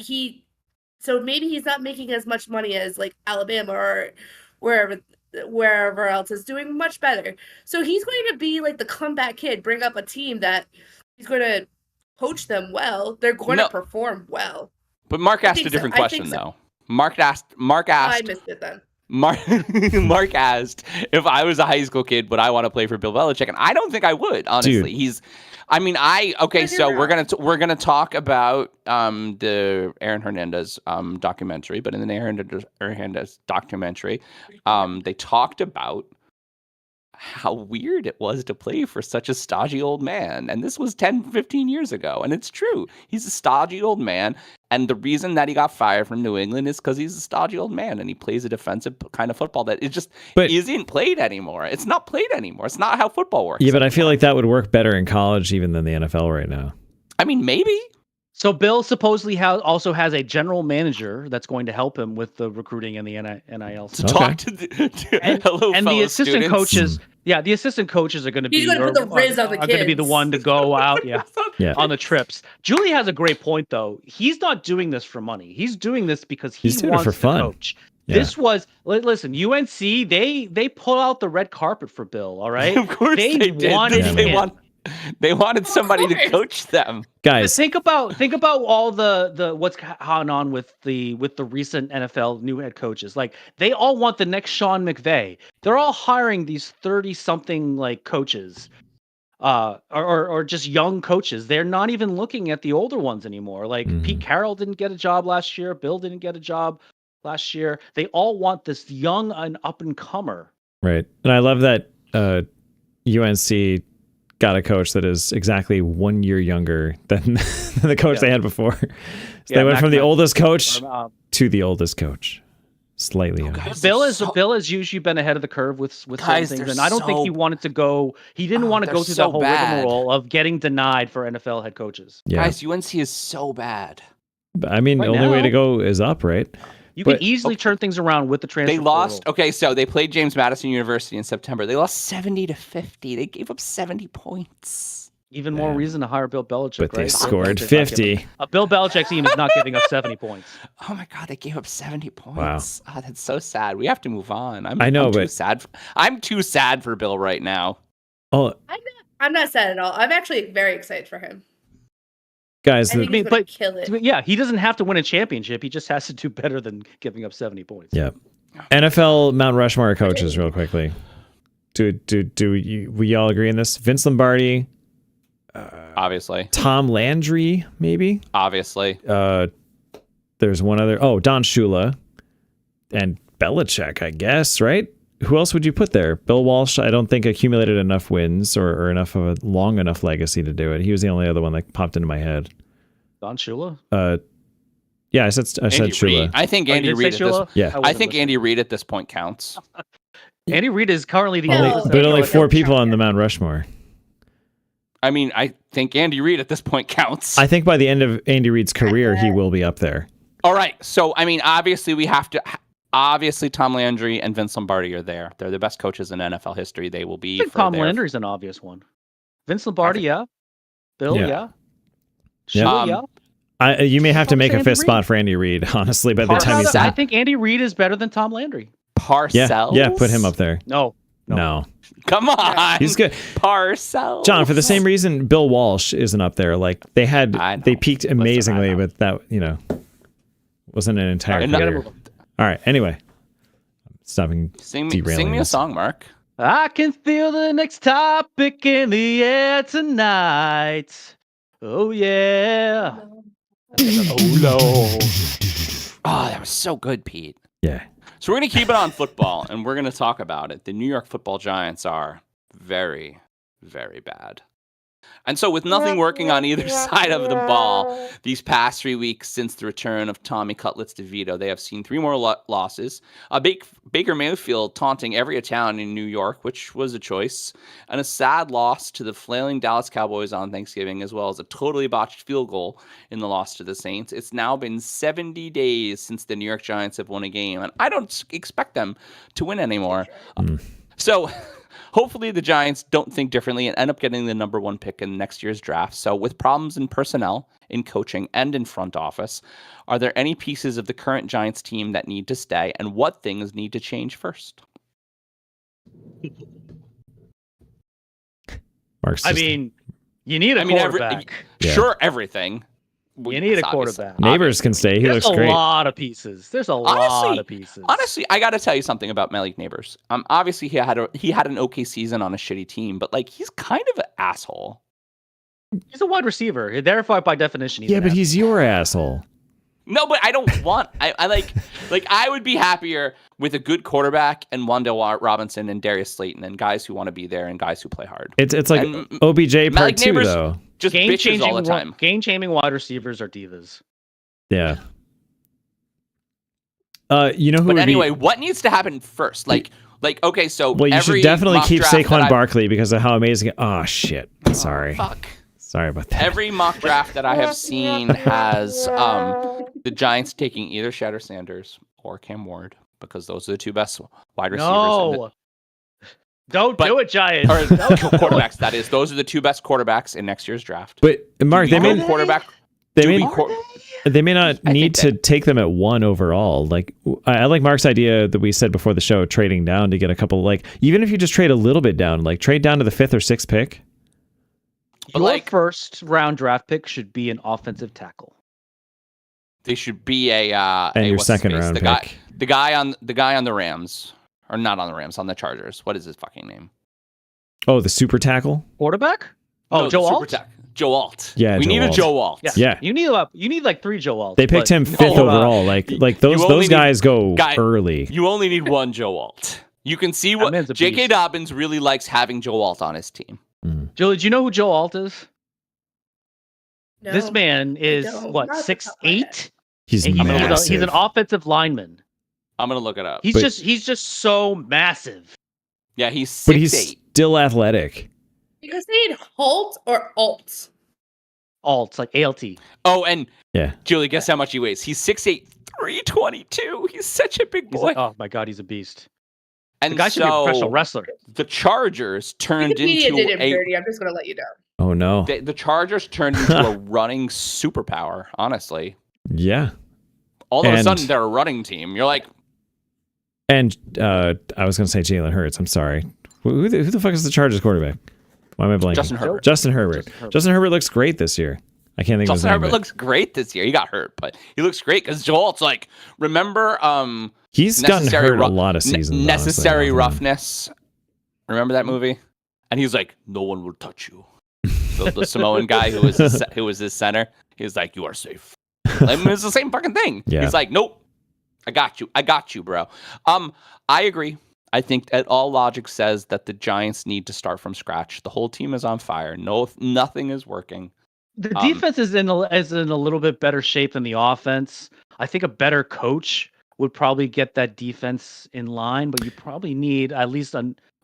so maybe he's not making as much money as like Alabama or wherever else is doing much better. So he's going to be like the comeback kid, bring up a team that he's going to coach them well. They're going to perform well. But Mark asked a different question though. Mark asked. I missed it then. Mark asked if I was a high school kid, would I want to play for Bill Belichick? And I don't think I would, honestly. Dude. So we're gonna talk about the Aaron Hernandez documentary, but in the Aaron Hernandez documentary, they talked about how weird it was to play for such a stodgy old man. And this was 10, 15 years ago. And it's true. He's a stodgy old man. And the reason that he got fired from New England is because he's a stodgy old man and he plays a defensive kind of football that it just isn't played anymore. It's not played anymore. It's not how football works. Yeah, but I feel like that would work better in college even than the NFL right now. I mean, maybe. So Bill supposedly also has a general manager that's going to help him with the recruiting and the NIL to talk to the and the assistant students. coaches. Yeah, the assistant coaches are going to be He's going to put the Riz on the kids. Are going to be the one to go out, on the trips. Julie has a great point though. He's not doing this for money. He's doing this because he doing wants it for fun. to coach. Yeah. This was listen. UNC they pull out the red carpet for Bill. All right, Of course they did. They wanted somebody to coach them. Guys, think about all the what's going on with the recent NFL new head coaches. Like they all want the next Sean McVay. They're all hiring these 30-something like coaches, or just young coaches. They're not even looking at the older ones anymore. Like Pete Carroll didn't get a job last year. Bill didn't get a job last year. They all want this young and up and comer. Right, and I love that UNC got a coach that is exactly 1 year younger than the coach they had before. So they went from the oldest coach to the oldest coach. Slightly younger. Bill has usually been ahead of the curve with some things, and I don't think he wanted to go. He didn't want to go through that whole rigmarole of getting denied for NFL head coaches. Yeah. Guys, UNC is so bad. I mean, the only way to go is up, right? You can easily turn things around with the transfer. They lost. Okay, so they played James Madison University in September. They lost 70-50. They gave up 70 points. Even more reason to hire Bill Belichick. But they right? scored 50. Bill Belichick's team is not giving up 70 points. Oh my God, they gave up 70 points. Wow. Oh, that's so sad. We have to move on. I'm too sad for Bill right now. Oh, I'm not sad at all. I'm actually very excited for him. Guys, I think he's going to kill it. Yeah, he doesn't have to win a championship. He just has to do better than giving up 70 points. Yeah. NFL Mount Rushmore coaches, real quickly. We all agree on this? Vince Lombardi, obviously. Tom Landry, maybe. Obviously. There's one other. Oh, Don Shula, and Belichick, I guess. Right? Who else would you put there? Bill Walsh, I don't think accumulated enough wins or enough of a long enough legacy to do it. He was the only other one that popped into my head. Don Shula? Yeah, I said Shula. Reed. I think Andy Reid. I think Andy Reid at this point counts. Andy Reid is currently the only 4 people on the Mount Rushmore. I mean, I think Andy Reid at this point counts. I think by the end of Andy Reid's career, he will be up there. All right. So, I mean, obviously we have to. Obviously, Tom Landry and Vince Lombardi are there. They're the best coaches in NFL history. They will be. I think Tom Landry's an obvious one. Vince Lombardi, yeah. Bill, yeah. Shula, yeah. You may have to make a fifth spot for Andy Reid, honestly, by the time he's done. I think Andy Reid is better than Tom Landry. Parcells? Yeah, put him up there. No. Come on. He's good. Parcells. John, for the same reason Bill Walsh isn't up there. Like they peaked amazingly, but that, wasn't an entire career. All right, anyway. Stopping derailing Sing me a this. song, Mark. I can feel the next topic in the air tonight. Oh, yeah. Oh, no. Oh, that was so good, Pete. Yeah. So we're going to keep it on football, and we're going to talk about it. The New York Football Giants are very, very bad. And so with nothing working on either side of the ball these past 3 weeks since the return of Tommy Cutlets DeVito, they have seen 3 more losses. Baker Mayfield taunting every Italian in New York, which was a choice, and a sad loss to the flailing Dallas Cowboys on Thanksgiving, as well as a totally botched field goal in the loss to the Saints. It's now been 70 days since the New York Giants have won a game, and I don't expect them to win anymore. So hopefully the Giants don't think differently and end up getting the number 1 pick in next year's draft. So with problems in personnel, in coaching, and in front office, are there any pieces of the current Giants team that need to stay, and what things need to change first? I mean, you need a quarterback. Sure, everything. You need a quarterback. Neighbors can stay. He looks great. There's a lot of pieces. There's a lot of pieces. Honestly, I got to tell you something about Malik Neighbors. Obviously, he had an okay season on a shitty team, but like he's kind of an asshole. He's a wide receiver. Therefore, by definition, he's but he's your asshole. No, but I don't want. I like I would be happier with a good quarterback and Wan'Dale Robinson and Darius Slayton and guys who want to be there and guys who play hard. It's like OBJ part 2 though. Just bitches all the time. Game-changing wide receivers are divas. Yeah. You know who? But anyway, what needs to happen first? Okay, so you should definitely keep Saquon Barkley because of how amazing. Oh shit! Sorry. Fuck. Sorry about that. Every mock draft that I have seen has the Giants taking either Shatter Sanders or Cam Ward because those are the 2 best wide receivers. No. Don't do it, Giants. Or quarterbacks, that is. Those are the 2 best quarterbacks in next year's draft. But Mark, they may not need to take them at 1 overall. Like I like Mark's idea that we said before the show, trading down to get a couple. Like even if you just trade a little bit down, like trade down to the 5th or 6th pick. Your first round draft pick should be an offensive tackle. They should be and your second round pick. The guy on the Rams. Or not on the Rams, on the Chargers. What is his fucking name? Oh, the super tackle? Quarterback? Oh, no, Joe Alt? Joe Alt. Yeah, we need a Joe Alt. Yeah. You need like 3 Joe Alts. They picked him 5th overall. Like those guys go early. You only need 1 Joe Alt. You can see what J.K. Dobbins really likes having Joe Alt on his team. Julie, do you know who Joe Alt is? No, this man is 6'8"? He's massive. He's an offensive lineman. I'm gonna look it up. He's just so massive. Yeah, he's 6'8". But he's still athletic. Because they need Holt or Alt. Alt, like ALT. Oh, and yeah, Julie, guess how much he weighs? He's 6'8", 322. He's such a big boy. Oh my god, he's a beast. And the guy should be a professional wrestler. The Chargers turned into did him dirty. I'm just gonna let you know. Oh no. The Chargers turned into a running superpower, honestly. Yeah. All of a sudden they're a running team. You're like, and I was going to say Jalen Hurts. I'm sorry. Who the fuck is the Chargers quarterback? Why am I blanking? Justin Herbert. Justin Herbert looks great this year. I can't think of his name. Justin Herbert looks great this year. He got hurt, but he looks great because Joel's like, remember? He's gotten hurt a lot of seasons. Necessary Roughness. Remember that movie? And he's like, no one will touch you. The Samoan guy who was his center. He was like, you are safe. Like, it's the same fucking thing. Yeah. He's like, nope. I got you, bro. I agree. I think that all logic says that the Giants need to start from scratch. The whole team is on fire. Nothing is working. The defense is in a little bit better shape than the offense. I think a better coach would probably get that defense in line, but you probably need at least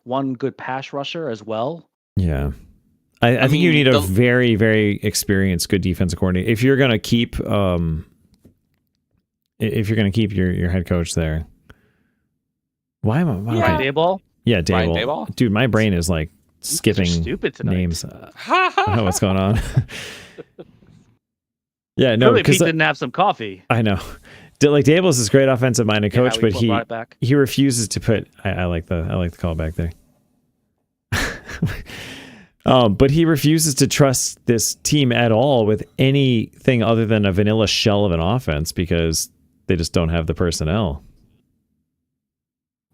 one good pass rusher as well. Yeah. I think you need a very, very experienced, good defensive coordinator. If you're gonna keep your head coach there. Why am I? Ryan Daboll? Yeah, Daboll. Ryan Daboll? Dude, my brain is like skipping stupid tonight. Names. I don't know what's going on. Yeah, no, because Pete didn't have some coffee. I know. Like Daboll's this great offensive-minded coach, but he refuses to put. I like the callback there. But he refuses to trust this team at all with anything other than a vanilla shell of an offense because they just don't have the personnel.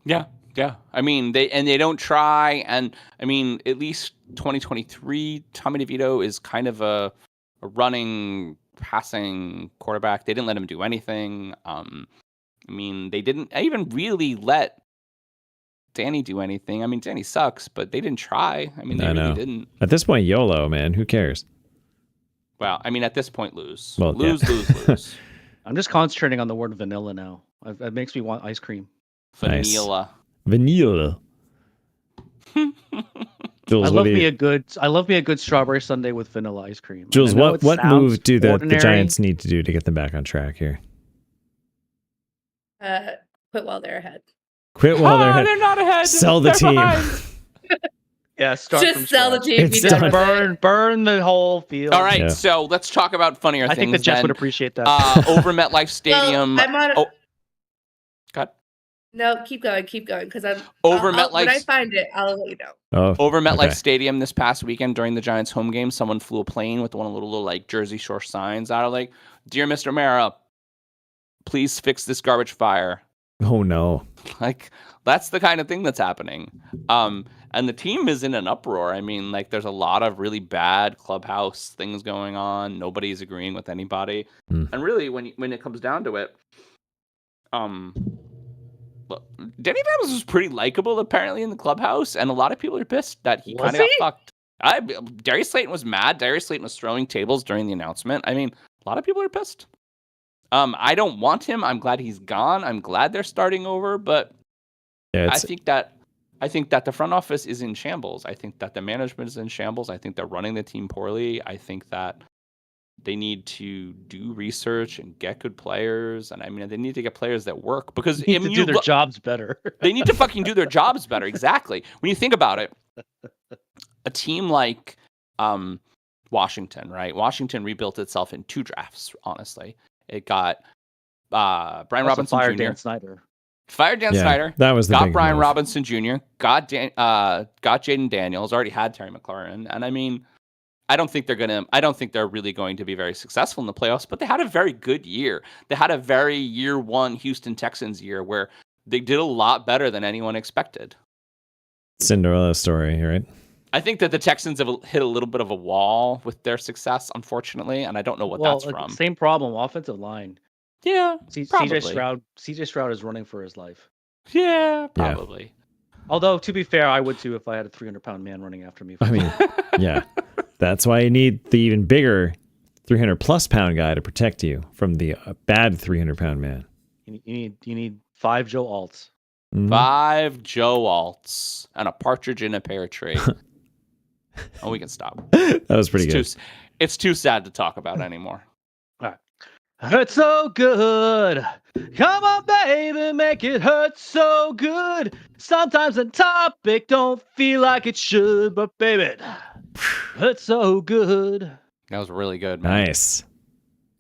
Yeah. I mean, they don't try, and I mean, at least 2023, Tommy DeVito is kind of a running, passing quarterback. They didn't let him do anything. I mean, they didn't even really let Danny do anything. I mean, Danny sucks, but they didn't try. I mean, they I know. really didn't. At this point, YOLO, man. Who cares? Well, I mean, at this point, lose. Well, yeah. lose. I'm just concentrating on the word vanilla now. It makes me want ice cream. Nice. Vanilla. Vanilla. Jules, I love me a good strawberry sundae with vanilla ice cream. Jules, what move do the ordinary. Giants need to do to get them back on track here? Quit while they're ahead. Quit while they're ahead. They're not ahead. Sell the They're team. behind. Yeah, start Just from sell the scratch. team. It's be done done. with it. Burn the whole field. All right, Yeah. so let's talk about funnier I things. think the Jets then. would appreciate that. Over MetLife Stadium. Well, I'm on. Oh, cut. No, keep going, because I'm Over when I MetLife. find it, I'll let you know. Oh, Over MetLife okay. Stadium this past weekend during the Giants home game, someone flew a plane with one of the little like Jersey Shore signs out of like, "Dear Mr. Mara, please fix this garbage fire." Oh no. Like that's the kind of thing that's happening. And the team is in an uproar. I mean, like there's a lot of really bad clubhouse things going on. Nobody's agreeing with anybody. And really, when it comes down to it, look, Denny Babels was pretty likable apparently in the clubhouse, and a lot of people are pissed that he kind of got fucked. Darius Slayton was mad. Darius Slayton was throwing tables during the announcement. I mean, a lot of people are pissed. I don't want him. I'm glad he's gone. I'm glad they're starting over, but Yeah, I think that the front office is in shambles. I think that the management is in shambles. I think they're running the team poorly. I think that they need to do research and get good players. And I mean, they need to get players that work because They need to do their jobs better. They need to fucking do their jobs better. Exactly. When you think about it, a team like Washington, right? Washington rebuilt itself in 2 drafts, honestly. It got Brian Robinson fired Jr. Dan Snyder. Fired Dan Yeah, Snyder. that was the got big Brian move. Robinson Jr. Got Jaden Daniels. Already had Terry McLaurin. And I mean, I don't think they're really going to be very successful in the playoffs. But they had a very good year. They had a very year one Houston Texans year where they did a lot better than anyone expected. Cinderella story, right? I think that the Texans have hit a little bit of a wall with their success, unfortunately, and I don't know what that's from. Same problem, offensive line. Yeah, probably. CJ Stroud is running for his life. Yeah, probably. Although, to be fair, I would too if I had a 300-pound man running after me. I mean, yeah. That's why you need the even bigger 300-plus pound guy to protect you from the bad 300-pound man. You need 5 Joe Alts. Mhm. 5 Joe Alts and a partridge in a pear tree. Oh, we can stop. That was pretty good. It's too sad to talk about anymore. Hurt so good. Come on, baby, make it hurt so good. Sometimes the topic don't feel like it should, but baby, hurt so good. That was really good, man. Nice.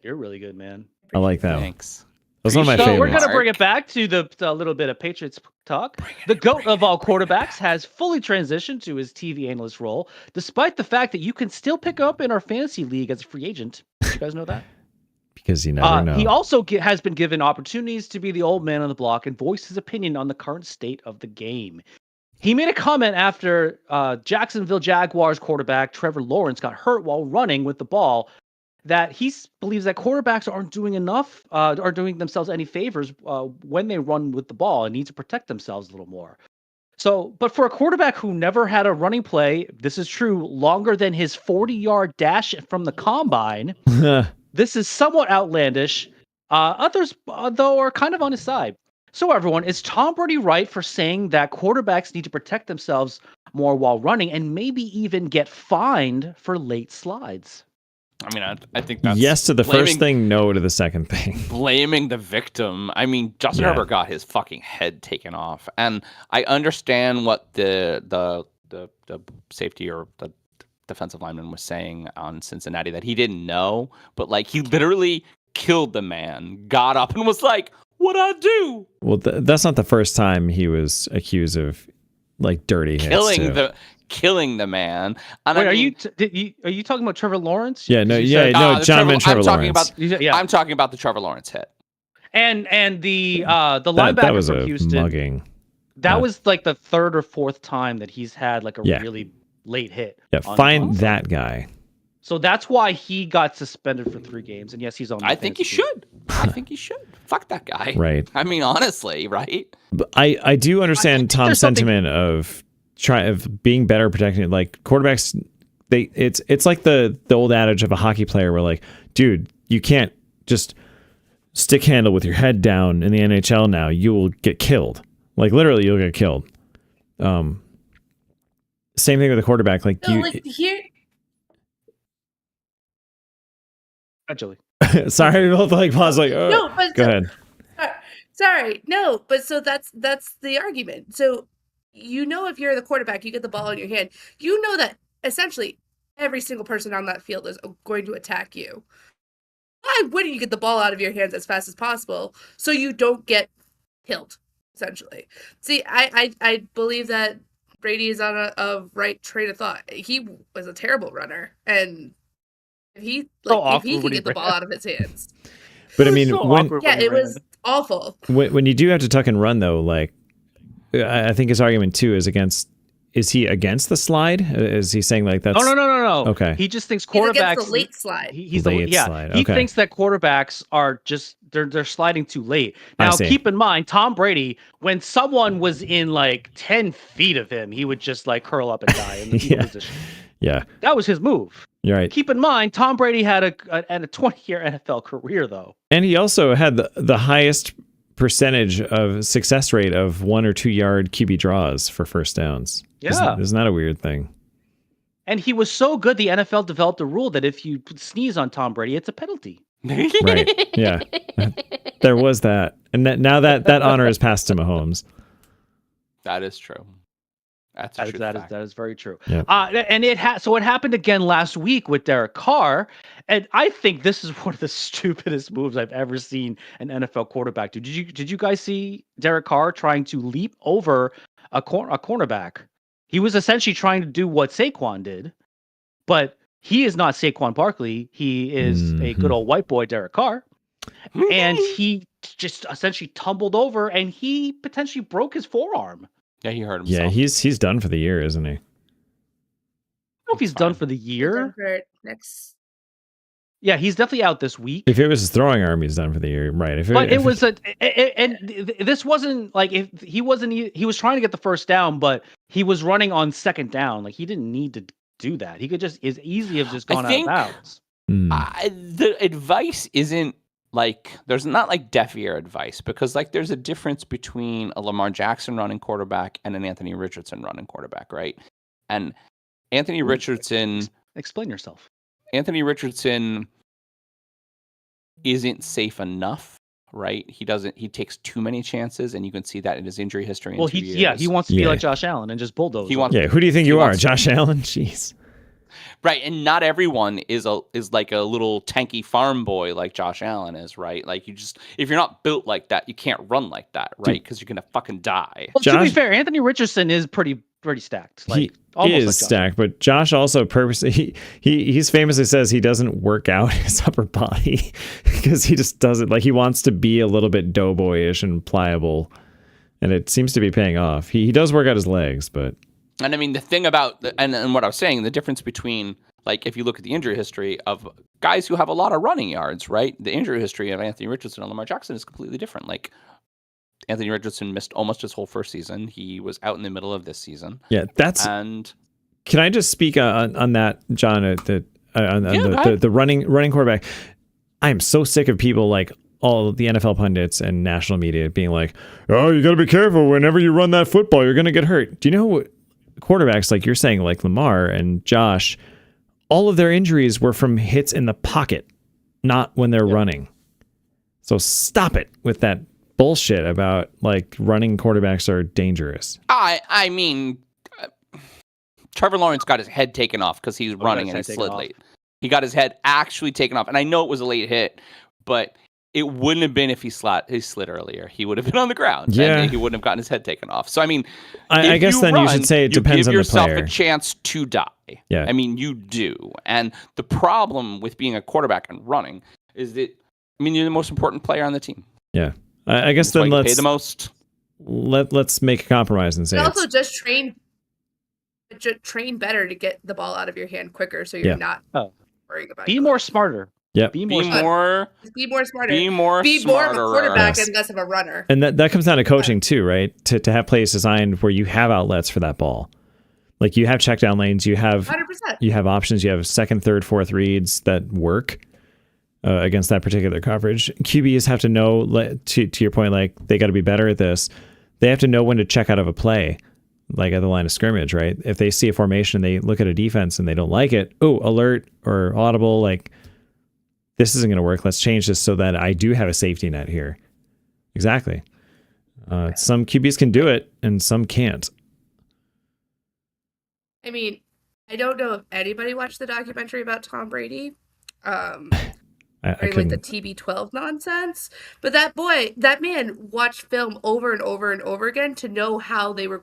You're really good, man. I like that one. Thanks. That was one of my So favorites. we're gonna bring it back to the little bit of Patriots talk. The GOAT of all quarterbacks has fully transitioned to his TV analyst role, despite the fact that you can still pick up in our fantasy league as a free agent. Did you guys know that? Because you never know. He also has been given opportunities to be the old man on the block and voice his opinion on the current state of the game. He made a comment after Jacksonville Jaguars quarterback Trevor Lawrence got hurt while running with the ball that he believes that quarterbacks aren't doing enough, or doing themselves any favors when they run with the ball and need to protect themselves a little more. So, but for a quarterback who never had a running play, this is true, longer than his 40-yard dash from the combine, this is somewhat outlandish. Others, though, are kind of on his side. So, everyone, is Tom Brady right for saying that quarterbacks need to protect themselves more while running and maybe even get fined for late slides? I mean, I think that's yes to the first thing, no to the second thing. Blaming the victim. I mean, Justin Herbert got his fucking head taken off, and I understand what the safety or the defensive lineman was saying on Cincinnati that he didn't know, but like he literally killed the man, got up and was like, "What'd I do?" Well, that's not the first time he was accused of like dirty hits. Killing the man. And Wait, I mean, are you talking about Trevor Lawrence? Yeah, no, I'm John meant Trevor Lawrence. I'm talking about the Trevor Lawrence hit. And the linebacker that was from a Houston. mugging. That was like the 3rd or 4th time that he's had like a really late hit. Yeah, find that guy. So that's why he got suspended for 3 games. And yes, he's on. I think he should. I think he should. Fuck that guy. Right. I mean, honestly, right? But I do understand Tom's there's something- sentiment of being better protecting it. Like quarterbacks, it's like the old adage of a hockey player where like, dude, you can't just stick handle with your head down in the NHL now. You will get killed. Like literally, you'll get killed. Same thing with a quarterback. Like So, you. like here, Actually, Sorry, we both like pause. Like, oh, no, but go so- ahead. Sorry, no, but so that's the argument. So if you're the quarterback, you get the ball in your hand. You know that essentially every single person on that field is going to attack you. Why wouldn't you get the ball out of your hands as fast as possible so you don't get killed? Essentially, see, I believe that Brady is on a right train of thought. He was a terrible runner, and if he can get the ball out of his hands, But I mean, so when awkward yeah, he it ran. was awful. when you do have to tuck and run though, like I think his argument too is he against the slide? Is he saying like that's No. Okay. He just thinks He's quarterbacks. against the late slide. He's Late the slide, He okay. thinks that quarterbacks are just they're sliding too late. I Now see. keep in mind, Tom Brady, when someone was in like 10 feet of him, he would just like curl up and die in the fetal Yeah. position. Yeah, That was his move. you're right. Keep in mind, Tom Brady had a 20-year NFL career though. And he also had the highest percentage of success rate of 1 or 2 yard QB draws for first downs. Yeah. Isn't that a weird thing? And he was so good, the NFL developed a rule that if you sneeze on Tom Brady, it's a penalty. Right. Yeah. There was that. And now that honor is passed to Mahomes. That is true. That's a true fact. That is very true. Yep. And it happened again last week with Derek Carr, and I think this is one of the stupidest moves I've ever seen an NFL quarterback do. Did you guys see Derek Carr trying to leap over a cornerback? He was essentially trying to do what Saquon did, but he is not Saquon Barkley. He is a good old white boy, Derek Carr, and he just essentially tumbled over, and he potentially broke his forearm. Yeah, he hurt himself. Yeah, he's done for the year, isn't he? I don't know if he's done for the year. Next. Yeah, he's definitely out this week. If it was his throwing arm, he's done for the year, right? This wasn't like if he was trying to get the first down, but he was running on second down. Like he didn't need to do that. He could just as easily have just gone out of bounds. The advice isn't like there's not like deaf ear advice because like there's a difference between a Lamar Jackson running quarterback and an Anthony Richardson running quarterback, right? And Anthony Richardson Explain yourself. Anthony Richardson isn't safe enough, right? He takes too many chances, and you can see that in his injury history. Well, he wants to be like Josh Allen and just bulldoze. He wants. Yeah, who do you think you are, wants- Josh Allen? Jeez. Right, and not everyone is like a little tanky farm boy like Josh Allen is, right? Like if you're not built like that, you can't run like that, right? Because you're gonna fucking die. Well, to be fair, Anthony Richardson is pretty stacked. Like, He almost is like Josh stacked, but Josh also purposely he's famously says he doesn't work out his upper body because he just doesn't like he wants to be a little bit doughboyish and pliable, and it seems to be paying off. He does work out his legs, but. And I mean, the thing about, and what I was saying, the difference between, like, if you look at the injury history of guys who have a lot of running yards, right? The injury history of Anthony Richardson and Lamar Jackson is completely different. Like, Anthony Richardson missed almost his whole first season. He was out in the middle of this season. Yeah, and can I just speak on that, John? The running quarterback. I am so sick of people like all the NFL pundits and national media being like, "Oh, you got to be careful whenever you run that football. You're going to get hurt." Do you know what quarterbacks like you're saying, like Lamar and Josh? All of their injuries were from hits in the pocket, not when they're running. So stop it with that bullshit about like running quarterbacks are dangerous. I mean, Trevor Lawrence got his head taken off because he's running and he slid late. He got his head actually taken off, and I know it was a late hit, but it wouldn't have been if he slid earlier. He would have been on the ground. Yeah, and he wouldn't have gotten his head taken off. So I mean, I guess then you should say it depends on the player. You give yourself a chance to die. Yeah, I mean you do. And the problem with being a quarterback and running is that you're the most important player on the team. Yeah, I guess then let's pay the most. Let's make a compromise and say also just train better to get the ball out of your hand quicker, so you're not worrying about. Be more smarter. Yep. Be Be more. smart. more. Be more smarter. Be more. Be more of a quarterback Yes. and less of a runner. And that comes down to coaching too, right? To have plays designed where you have outlets for that ball. Like you have check down lanes, you have 100%. options, you have second, third, fourth reads that work against that particular coverage. QBs have to know, to your point, like they got to be better at this. They have to know when to check out of a play, like at the line of scrimmage, right? If they see a formation, they look at a defense and they don't like it. Oh, alert or audible, like this isn't going to work. Let's change this so that I do have a safety net here. Exactly. Some QBs can do it and some can't. I mean, I don't know if anybody watched the documentary about Tom Brady. I During like the couldn't. TB12 nonsense. But that man watched film over and over and over again to know how they were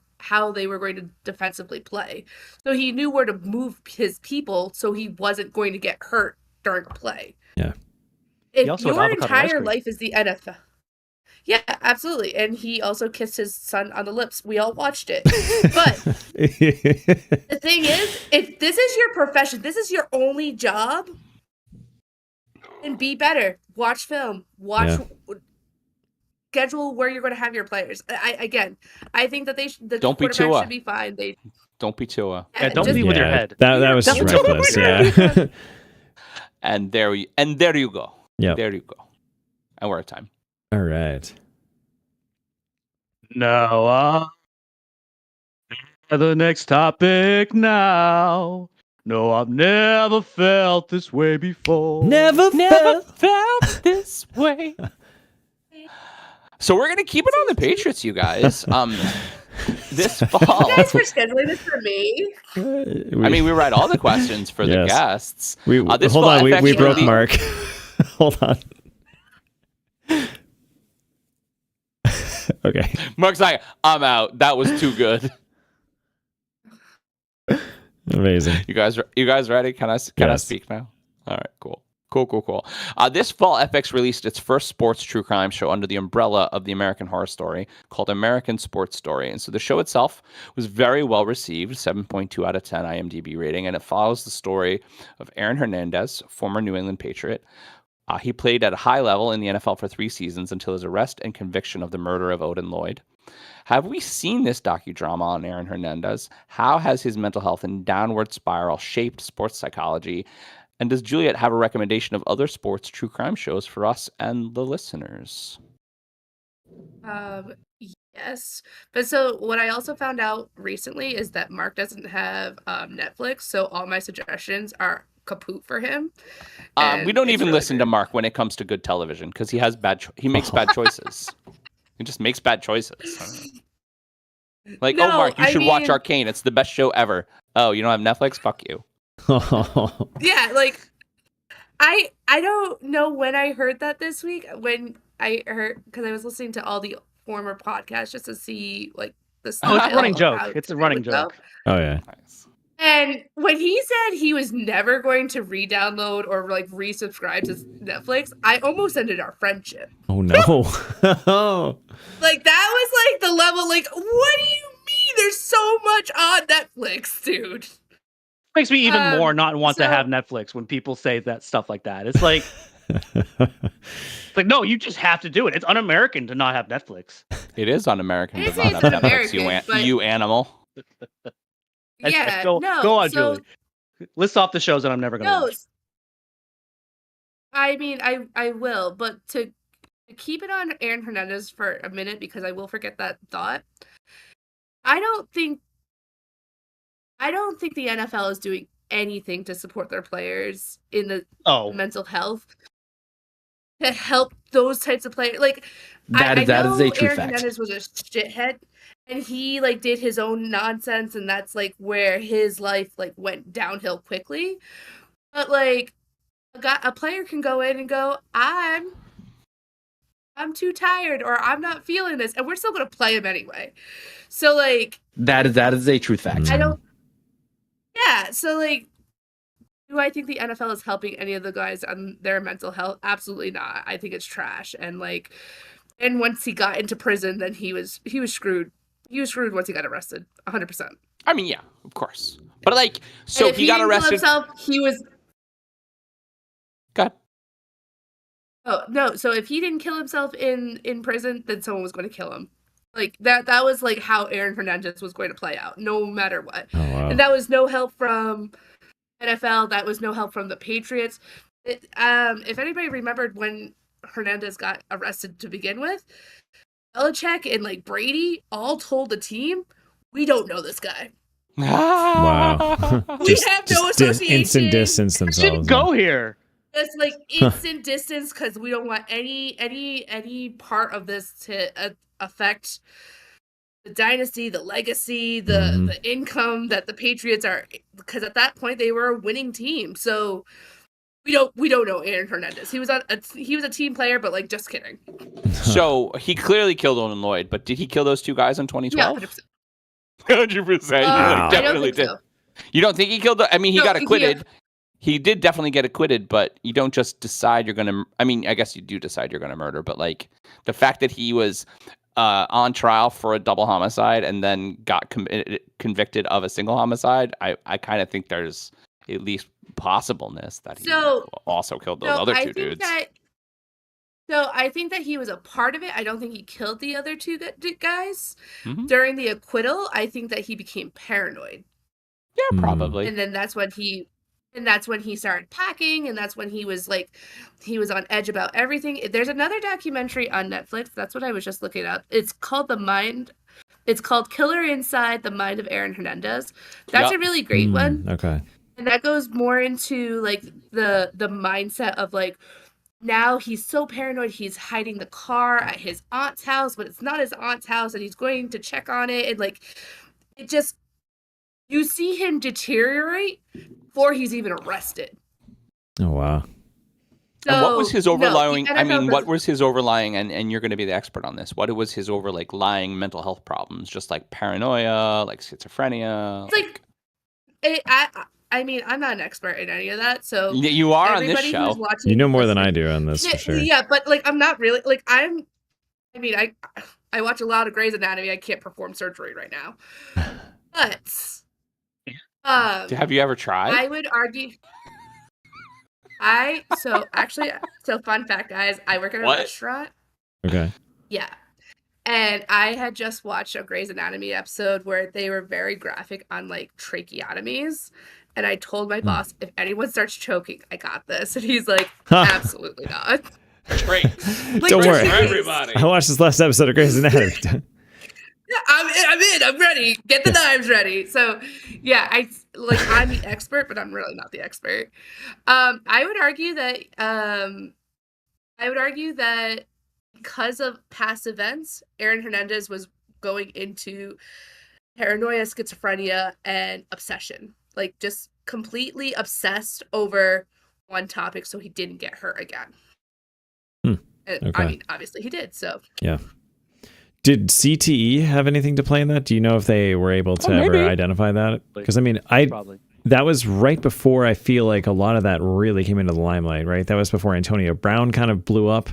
going to defensively play. So he knew where to move his people so he wasn't going to get hurt during a play. Yeah. He If also had your avocado ice entire cream. life is the NFL. Yeah, absolutely. And he also kissed his son on the lips. We all watched it. But the thing is, if this is your profession, this is your only job, then be better. Watch film. Schedule where you're going to have your players. I think that the Don't be quarterback Tua. should be fine. Don't be Tua. Yeah, don't be with your head. That was Don't reckless. be Yeah. And there you go. Yep. There you go. And we're at time. All right. Now, the next topic now. No, I've never felt this way before. Never felt this way. So we're gonna keep it on the Patriots, you guys. This fall. You guys were scheduling this for me. I mean, we write all the questions for the Yes. guests. We This hold fall, on. We FX broke really- Mark. Hold on. Okay. Mark's like, I'm out. That was too good. Amazing. You guys ready? Can I Yes. speak now? All right, cool. This fall, FX released its first sports true crime show under the umbrella of the American Horror Story called American Sports Story. And so the show itself was very well received, 7.2 out of 10 IMDb rating, and it follows the story of Aaron Hernandez, former New England Patriot. He played at a high level in the NFL for 3 seasons until his arrest and conviction of the murder of Odin Lloyd. Have we seen this docudrama on Aaron Hernandez? How has his mental health and downward spiral shaped sports psychology? And does Juliet have a recommendation of other sports true crime shows for us and the listeners? Yes. But so what I also found out recently is that Mark doesn't have Netflix, so all my suggestions are kaput for him. We And don't it's even really listen to weird. Mark when it comes to good television because he has he makes bad choices. He just makes bad choices. Like, No, oh, Mark, you I should watch mean- Arcane. It's the best show ever. Oh, you don't have Netflix? Fuck you. Yeah, like I don't know when I heard that this week. When I heard, because I was listening to all the former podcasts just to see like the Oh, it's a style running of joke. how It's a it running would go. joke. Oh yeah. Nice. And when he said he was never going to re-download or like resubscribe to Netflix, I almost ended our friendship. Oh no. Like that was like the level. Like, what do you mean? There's so much on Netflix, dude. Makes me even more not want to so- have Netflix when people say that stuff like that. It's like, no, you just have to do it. It's un-American to not have Netflix. It is un-American. I Does didn't not say have it's Netflix, un-American, but- you animal. Yeah, go on, so, Julie. List off the shows that I'm never going to No, watch. I mean, I will, but to keep it on Aaron Hernandez for a minute because I will forget that thought. I don't think the NFL is doing anything to support their players in the Oh, mental health to help those types of players. Like That I is a know true Aaron fact. Hernandez was a shithead, and he like did his own nonsense, and that's like where his life like went downhill quickly. But like a player can go in and go, I'm too tired, or I'm not feeling this, and we're still gonna play him anyway. So like That is a true fact. I don't. Yeah, so like, do I think the NFL is helping any of the guys on their mental health? Absolutely not. I think it's trash. And like, and once he got into prison, then he was screwed. He was screwed once he got arrested. 100%. I mean, yeah, of course. But like, so And if he got didn't kill arrested. himself, he was. God. Oh no! So if he didn't kill himself in prison, then someone was going to kill him. Like that was like how Aaron Hernandez was going to play out, no matter what. Oh, wow. And that was no help from NFL. That was no help from the Patriots. If anybody remembered when Hernandez got arrested to begin with, Belichick and like Brady all told the team, "We don't know this guy. Wow. We have no association. Instant distance Didn't themselves. go here. It's like instant distance because we don't want any part of this to affect the dynasty, the legacy, the income that the Patriots are. Because at that point they were a winning team, so we don't know Aaron Hernandez. He was a team player, but like just kidding. So he clearly killed Owen Lloyd, but did he kill those two guys in 2012? Yeah, 100%. Wow. Definitely did. So. You don't think he killed? I mean, he got acquitted. Yeah. He did definitely get acquitted, but you don't just decide you're going to... I mean, I guess you do decide you're going to murder, but like the fact that he was on trial for a double homicide and then got convicted of a single homicide, I kind of think there's at least possibleness that he also killed those other two dudes. So I think that he was a part of it. I don't think he killed the other two guys. Mm-hmm. During the acquittal, I think that he became paranoid. Yeah, probably. And then that's when he started packing, and that's when he was on edge about everything. There's another documentary on Netflix. That's what I was just looking up. It's called It's called Killer Inside the Mind of Aaron Hernandez. That's a really great one. Okay. And that goes more into like the mindset of like, now he's so paranoid, he's hiding the car at his aunt's house, but it's not his aunt's house, and he's going to check on it, and like it just, you see him deteriorate before he's even arrested. Oh wow. So, and what was his overlying? what was his overlying? And you're going to be the expert on this. What was his overlying mental health problems? Just like paranoia, like schizophrenia. I mean, I'm not an expert in any of that, so you are on this show. You know more than I do on this, for sure. Yeah, but like I'm not really like I watch a lot of Grey's Anatomy. I can't perform surgery right now, but have you ever tried? I would argue. So fun fact, guys, I work at a restaurant. Okay. Yeah. And I had just watched a Grey's Anatomy episode where they were very graphic on like tracheotomies. And I told my boss, if anyone starts choking, I got this. And he's like, absolutely not. Great. Don't worry. Everybody. I watched this last episode of Grey's Anatomy. Yeah, I'm in. I'm ready. Get the knives ready. So, yeah, I'm the expert, but I'm really not the expert. I would argue that because of past events, Aaron Hernandez was going into paranoia, schizophrenia, and obsession. Like just completely obsessed over one topic, so he didn't get hurt again. Okay. I mean, obviously he did. So yeah. Did CTE have anything to play in that? Do you know if they were able to ever identify that? Because I mean, that was right before I feel like a lot of that really came into the limelight, right? That was before Antonio Brown kind of blew up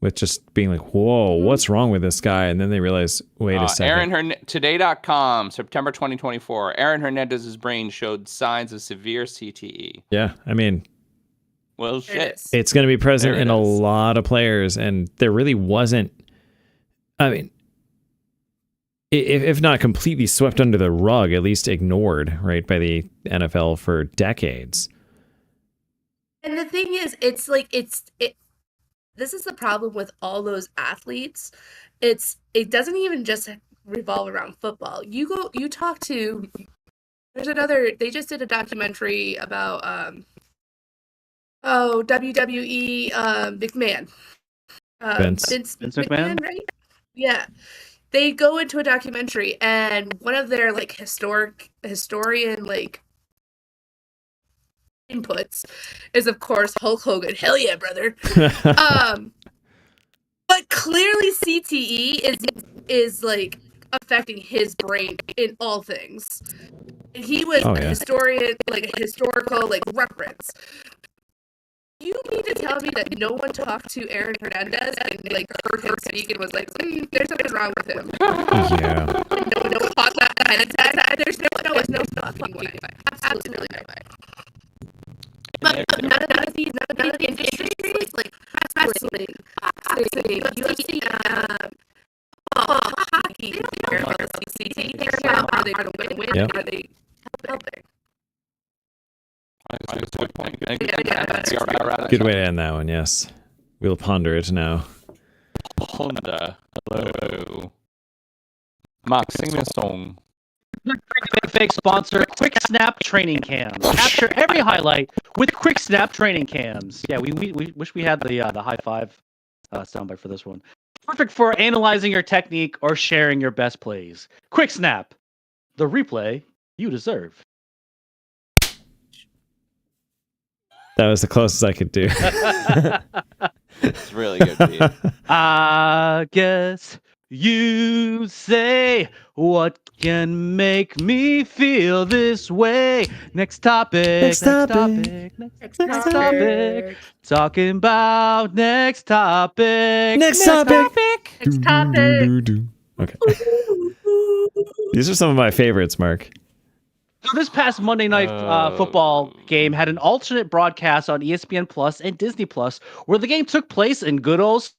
with just being like, whoa, what's wrong with this guy? And then they realized, wait a second. Today.com, September 2024. Aaron Hernandez's brain showed signs of severe CTE. Yeah, I mean, well, shit. It's going to be present in a lot of players, and there really wasn't. I mean, if not completely swept under the rug, at least ignored, right, by the NFL for decades. And the thing is, this is the problem with all those athletes. It doesn't even just revolve around football. You talk to, they just did a documentary about WWE McMahon. Vince McMahon, right? Yeah. They go into a documentary, and one of their like historian like inputs is of course Hulk Hogan. Hell yeah, brother. But clearly CTE is like affecting his brain in all things. And he was a historian, like a historical like reference. You mean to tell me that no one talked to Aaron Hernandez and like heard him speak and was like, there's something wrong with him? Yeah. No one caught that kind of test. There's no fucking way. Absolutely no way. But none of the industries like press UFC, hockey, they don't care about the CCT. They care about how they're going to win. Yep. How they helping. That's a good point. Good way to end that one, yes. We'll ponder it now. Honda. Hello. Mark, sing me a song. Fake sponsor, Quick Snap Training Cams. Capture every highlight with Quick Snap Training Cams. Yeah, we wish we had the high five soundbite for this one. Perfect for analyzing your technique or sharing your best plays. Quick Snap, the replay you deserve. That was the closest I could do. It's really good, Pete. I guess you say, what can make me feel this way? Next topic. Next topic. Next topic. Talking about next topic. Next topic. Next topic. Okay. These are some of my favorites, Mark. So this past Monday night football game had an alternate broadcast on ESPN Plus and Disney Plus, where the game took place in good old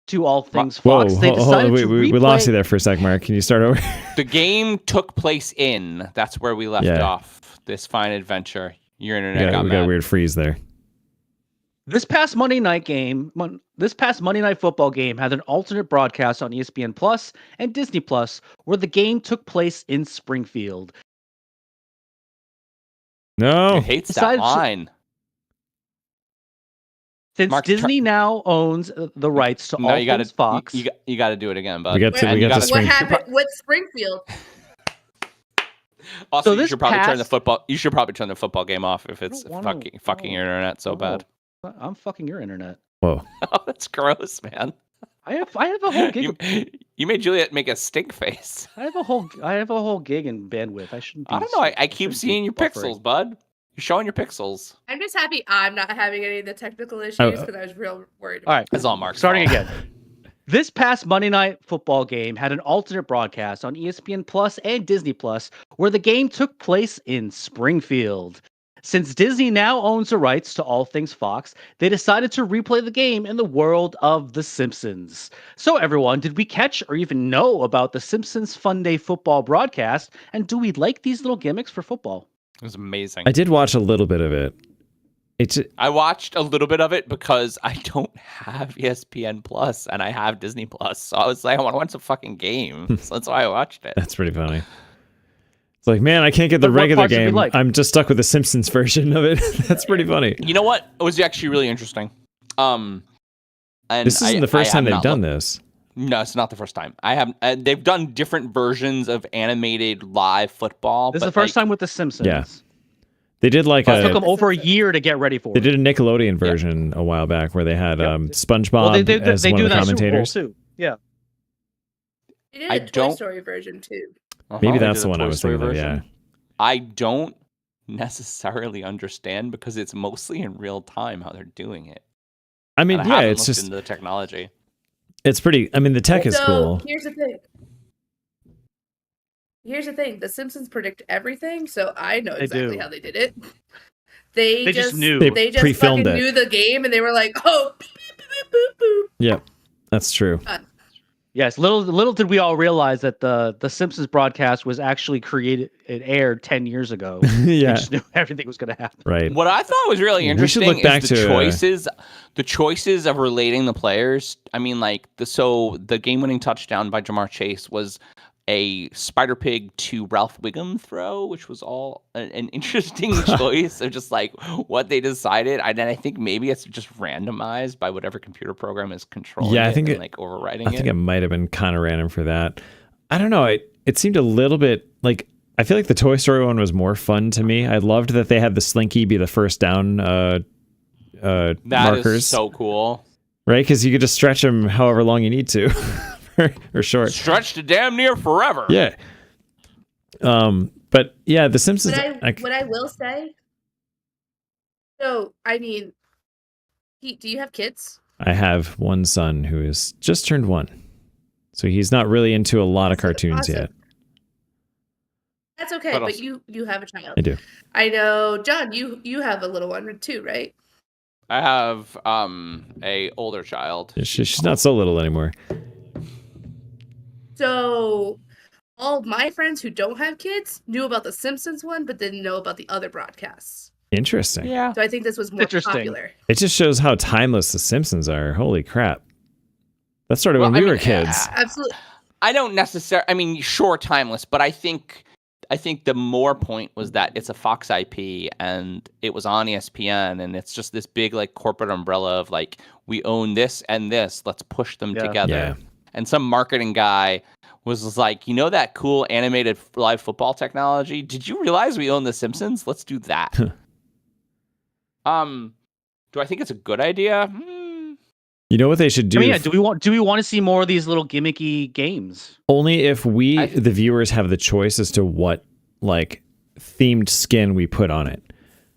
to all things Fox. Whoa, They decided to we replay... lost you there for a sec, Mark. Can you start over? The game took place in. That's where we left Yeah. off. This fine adventure. Your we internet got got mad. a weird freeze there. This past Monday night football game had an alternate broadcast on ESPN Plus and Disney Plus, where the game took place in Springfield. No. It hates that Decided to- line. Since Mark, Disney now owns the rights to all things Fox. You got to do it again, bud. We got to What Spring. happened with Springfield? Also, So you this should probably turn the past- football. You should probably turn the football game off if it's I don't wanna- fucking your internet so Oh. bad. I'm fucking your internet. Whoa. Oh, that's gross, man. I have a whole gig. You made Juliet make a stink face. I have a whole gig in bandwidth. I shouldn't. I don't know. I keep seeing your pixels, bud. You're showing your pixels. I'm just happy I'm not having any of the technical issues because I was real worried. All right, That's all Mark's starting fault. again. This past Monday night football game had an alternate broadcast on ESPN Plus and Disney Plus, where the game took place in Springfield. Since Disney now owns the rights to all things Fox, they decided to replay the game in the world of The Simpsons. So everyone, did we catch or even know about the Simpsons Fun Day football broadcast? And do we like these little gimmicks for football? It was amazing. I did watch a little bit of it. I watched a little bit of it because I don't have ESPN Plus and I have Disney Plus. So I was like, I want to watch a fucking game. So that's why I watched it. That's pretty funny. It's like, man, I can't get the But what regular parts did you game. like? I'm just stuck with the Simpsons version of it. That's pretty funny. You know what? It was actually really interesting. And This isn't the first I time have they've not done looked- this. No, it's not the first time. I have. They've done different versions of animated live football. This is but, the first like, time with The Simpsons. Yeah. They did like It took a them over a year to get ready for they it. did a Nickelodeon version a while back where they had SpongeBob Well, they as one do of the that Super Bowl commentators. too. Yeah. They did I a Toy don't- Story version too. Maybe they that's did the a one I Toy was Story thinking of. version. Yeah. I don't necessarily understand because it's mostly in real time how they're doing it. I mean, And I yeah, haven't it's looked just into the technology. it's pretty. I mean, the tech is So cool. here's the thing. Here's the thing. The Simpsons predict everything, so I know They exactly do. how they did it. They just knew. They just pre-filmed fucking it. knew the game, and they were like, "Oh, beep, beep, beep, beep, beep." Yep, that's true. Yes, little did we all realize that the Simpsons broadcast was actually created. It aired 10 years ago. We Yeah, just knew everything was going to happen. right. What I thought was really We should interesting look back is the to, the choices of relating the players. I mean, like the game-winning touchdown by Jamar Chase was a Spider Pig to Ralph Wiggum throw, which was all an interesting choice of just like what they decided. And then I think maybe it's just randomized by whatever computer program is controlling Yeah, I it think and it- like overriding I think it. it might have been kind of random for that. I don't know. It seemed a little bit like I feel like the Toy Story one was more fun to me. I loved that they had the Slinky be the first down That markers, is so cool. right? Because you could just stretch them however long you need to, or short. Stretched to damn near forever. Yeah. But yeah, The Simpsons. What I will say. So I mean, Pete, do you have kids? I have one son who is just turned 1, so he's not really into a lot of cartoons Awesome. yet. That's okay, But but also- you have a child. I do. I know, John. You have a little one too, right? I have a older child. She's not so little anymore. So all of my friends who don't have kids knew about the Simpsons one, but didn't know about the other broadcasts. Interesting. Yeah. So I think this was more Interesting. popular. It just shows how timeless the Simpsons are. Holy crap. That started when we were kids. Absolutely. I don't necessarily. I mean, sure, timeless, but I think the more point was that it's a Fox IP and it was on ESPN, and it's just this big like corporate umbrella of like, we own this and this. Let's push them together. Yeah. And some marketing guy was like, you know that cool animated live football technology? Did you realize we own The Simpsons? Let's do that. Do I think it's a good idea? You know what they should do? I mean, yeah, do we want to see more of these little gimmicky games? Only if we, the viewers, have the choice as to what like themed skin we put on it.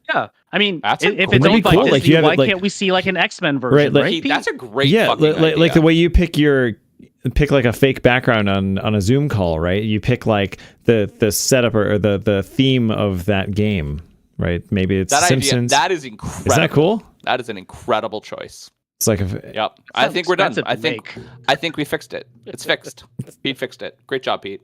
Yeah, I mean, That's if it's That'd owned be by cool. Disney, Like, you have why it, like- can't we see like an X-Men version? Right, Right, Pete? That's a great Yeah, fucking idea. like the way you pick like a fake background on a Zoom call, right? You pick like the setup or the theme of that game, right? Maybe it's that Simpsons. idea, that is incredible. Is that cool? That is an incredible choice. It's like Yep. I think we're done. Expensive to I think we fixed it. It's fixed. Pete fixed it. Great job, Pete.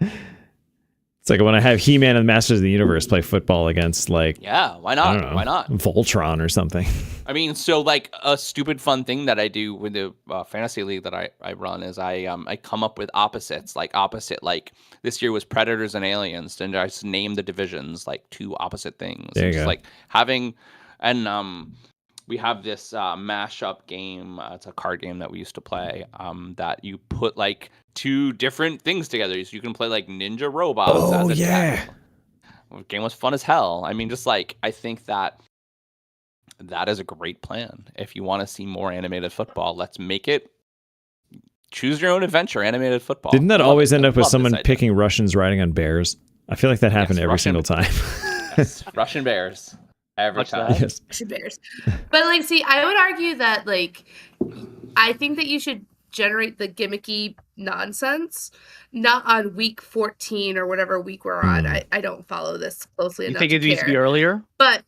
it's like when I have He-Man and Masters of the Universe play football against like Yeah, why I not? don't know, Why not? Voltron or something. I mean, so like a stupid fun thing that I do with the fantasy league that I run is I come up with opposites, like this year was Predators and Aliens, and I just name the divisions like two opposite things. There you It's just go. like having, and we have this mashup game. It's a card game that we used to play. That you put like two different things together, so you can play like ninja robots. Oh, as a yeah. tag. The game was fun as hell. I mean, just like I think that is a great plan. If you want to see more animated football, let's make it choose your own adventure animated football. Didn't that I love always it. end I up with love this someone idea. picking Russians riding on bears? I feel like that happened Yes, every Russian- single time. Yes, Russian Bears every Watch time. that. Yes. Russian Bears. But like, see, I would argue that like, I think that you should generate the gimmicky nonsense, not on week 14 or whatever week we're on. I don't follow this closely You enough. think it needs to be care. earlier? But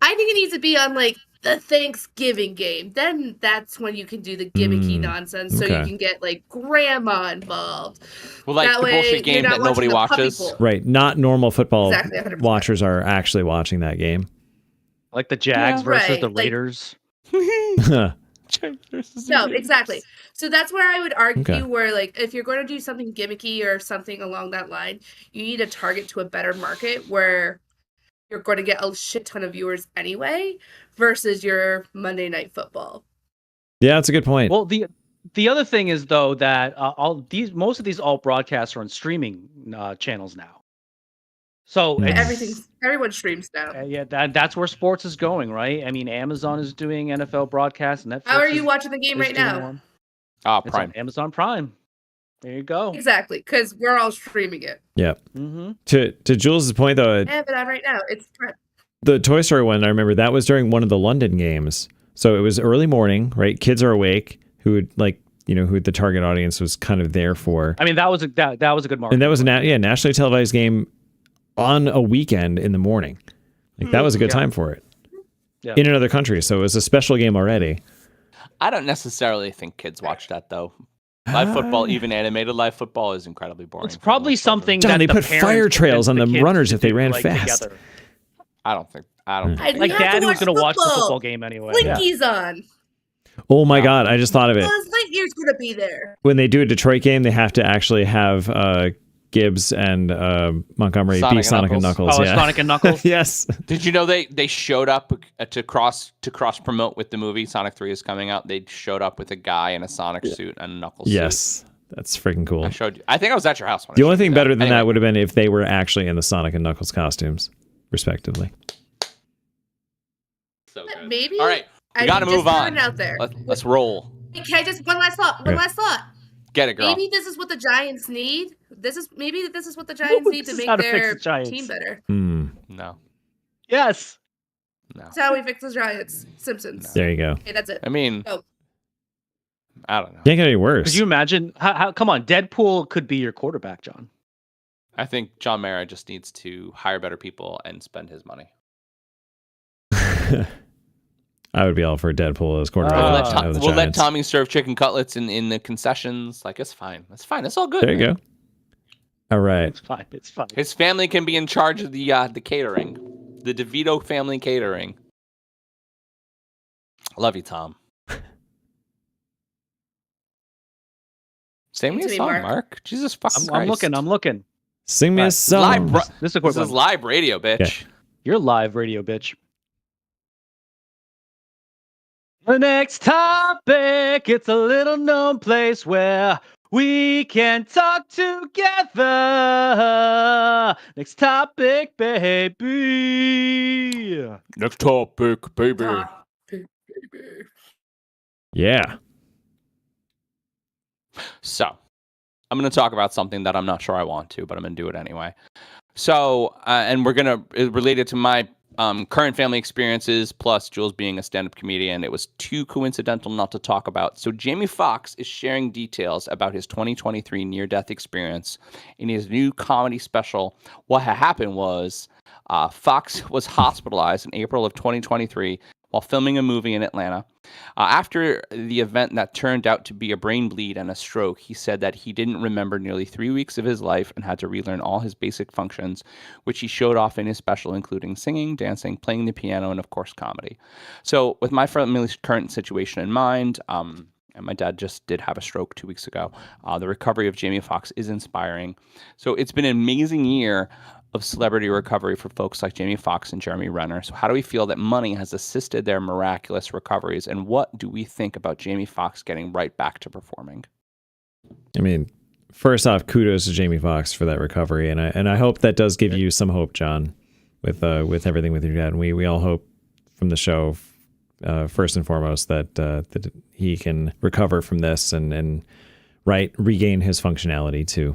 I think it needs to be on like the Thanksgiving game. Then that's when you can do the gimmicky nonsense, so you okay. can get like grandma involved. Well, like That the way, bullshit you're game not that nobody watching the puppy watches. bowl. Right. Not normal football Exactly, 100%. watchers are actually watching that game. Like the Jags Yeah. versus Right, the like- Raiders? No, exactly. So that's where I would argue Okay. where like if you're going to do something gimmicky or something along that line, you need to target to a better market where you're going to get a shit ton of viewers anyway versus your Monday Night Football. Yeah, that's a good point. Well, the other thing is though that most of these alt broadcasts are on streaming channels now. So Hmm. Everyone streams now. yeah, that's where sports is going, right? I mean, Amazon is doing NFL broadcasts. Netflix How are you is- watching the game is right doing now? one. Ah, It's Prime. on Amazon Prime. There you go. Exactly, because we're all streaming it. Yeah. Mm-hmm. To Jules' point though, I have it on right now. It's the Toy Story one, I remember that was during one of the London games. So it was early morning, right? Kids are awake who would like, who the target audience was kind of there for. I mean, that was a good market. And that was a nationally televised game on a weekend in the morning. Like that was a good Yeah. time for it. Yeah. In another country. So it was a special game already. I don't necessarily think kids watch that though. Live football, even animated live football, is incredibly boring. It's for probably most children. something John, that they the put parents fire trails on convince the kids runners to if they do, ran like, fast. together. I don't think. Like, Like you have to dad watch who's going to watch the football. football game anyway. Blinky's on. Oh my God, I just thought of it. Buzz Lightyear's gonna be there. When they do a Detroit game, they have to actually have Gibbs and Montgomery Sonic be and Sonic and Knuckles. Knuckles. Oh, Yeah. Sonic and Knuckles. Yes. Did you know they showed up to cross promote with the movie? Sonic 3 is coming out. They showed up with a guy in a Sonic suit and a Knuckles suit. Yes. That's freaking cool. I showed you. I think I was at your house when The I only showed you thing better than Anyway, that would have been if they were actually in the Sonic and Knuckles costumes, respectively. So But good. maybe All right, we I got to mean, move just on. throwing it out there. Let's roll. Hey, can I just one last thought? One Yeah. last thought. Get it, girl. Maybe this is what the Giants need. This is what the Giants need this to is make how to fix their the Giants. team better. Hmm. No. Yes. That's how we fix the Giants. Simpsons. There you go. Okay, that's it. I mean, Oh. I don't know. Can't get any worse. Could you imagine? How? Come on, Deadpool could be your quarterback, John. I think John Mara just needs to hire better people and spend his money. I would be all for Deadpool as quarterback of the we'll let Giants. Tommy serve chicken cutlets in the concessions. Like, it's fine. It's fine. It's all good. There you go. All right. It's fine. It's fine. His family can be in charge of the catering, the DeVito family catering. Love you, Tom. Sing me a To me, song, Mark. Mark. Jesus fucking Christ. I'm looking. Sing me a song. This is live radio, bitch. Okay. You're live radio, bitch. The next topic, it's a little known place where we can talk together. Next topic, baby. Next topic, baby. Yeah. So, I'm going to talk about something that I'm not sure I want to, but I'm going to do it anyway. So, and we're going to relate it to my current family experiences, plus Jules being a stand-up comedian. It was too coincidental not to talk about. So Jamie Foxx is sharing details about his 2023 near-death experience in his new comedy special. What had happened was Foxx was hospitalized in April of 2023 while filming a movie in Atlanta. After the event that turned out to be a brain bleed and a stroke, he said that he didn't remember nearly 3 weeks of his life and had to relearn all his basic functions, which he showed off in his special, including singing, dancing, playing the piano, and of course, comedy. So with my family's current situation in mind, and my dad just did have a stroke 2 weeks ago, the recovery of Jamie Foxx is inspiring. So it's been an amazing year of celebrity recovery for folks like Jamie Foxx and Jeremy Renner. So how do we feel that money has assisted their miraculous recoveries? And what do we think about Jamie Foxx getting right back to performing? I mean, first off, kudos to Jamie Foxx for that recovery. And I hope that does give you some hope, John, with everything with your dad. And we all hope from the show, first and foremost, that he can recover from this and regain his functionality too.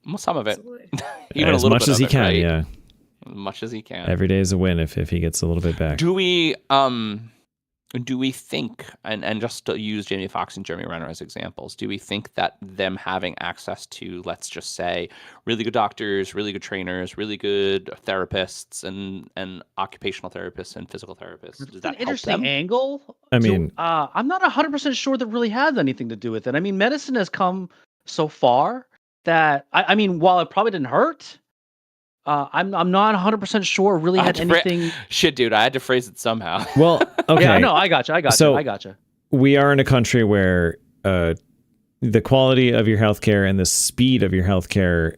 Well, some of it. Even as much as he can, yeah. As much as he can. Every day is a win if he gets a little bit back. Do we think, and just to use Jamie Foxx and Jeremy Renner as examples, do we think that them having access to, let's just say, really good doctors, really good trainers, really good therapists, and occupational therapists and physical therapists, does that an interesting help them? angle? I mean, I'm not 100% sure that really has anything to do with it. I mean, medicine has come so far that I mean, while it probably didn't hurt, I'm not 100% sure it really had anything. Shit, dude, I had to phrase it somehow. Well, okay. Yeah, no, I gotcha. We are in a country where the quality of your healthcare and the speed of your healthcare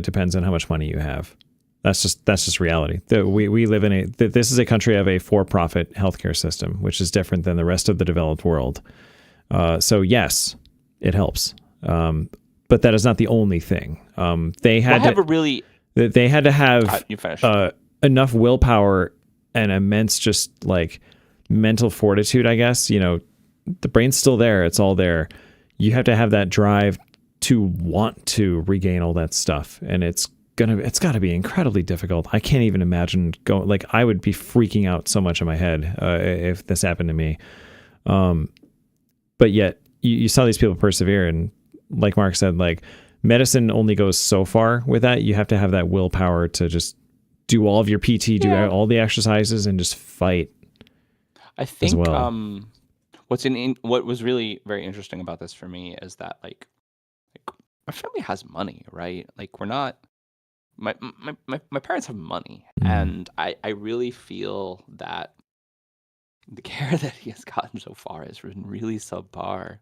depends on how much money you have. That's just reality. We live in this is a country of a for-profit healthcare system, which is different than the rest of the developed world. So yes, it helps. But that is not the only thing. They had to have enough willpower and immense just like mental fortitude, I guess. You know, the brain's still there. It's all there. You have to have that drive to want to regain all that stuff. And it's got to be incredibly difficult. I can't even imagine going, like, I would be freaking out so much in my head if this happened to me. But yet you saw these people persevere, and like Mark said, like, medicine only goes so far with that. You have to have that willpower to just do all of your PT, do all the exercises, and just fight. I think as well. What was really very interesting about this for me is that like my family has money, right? Like, we're not my parents have money, and I really feel that the care that he has gotten so far has been really subpar.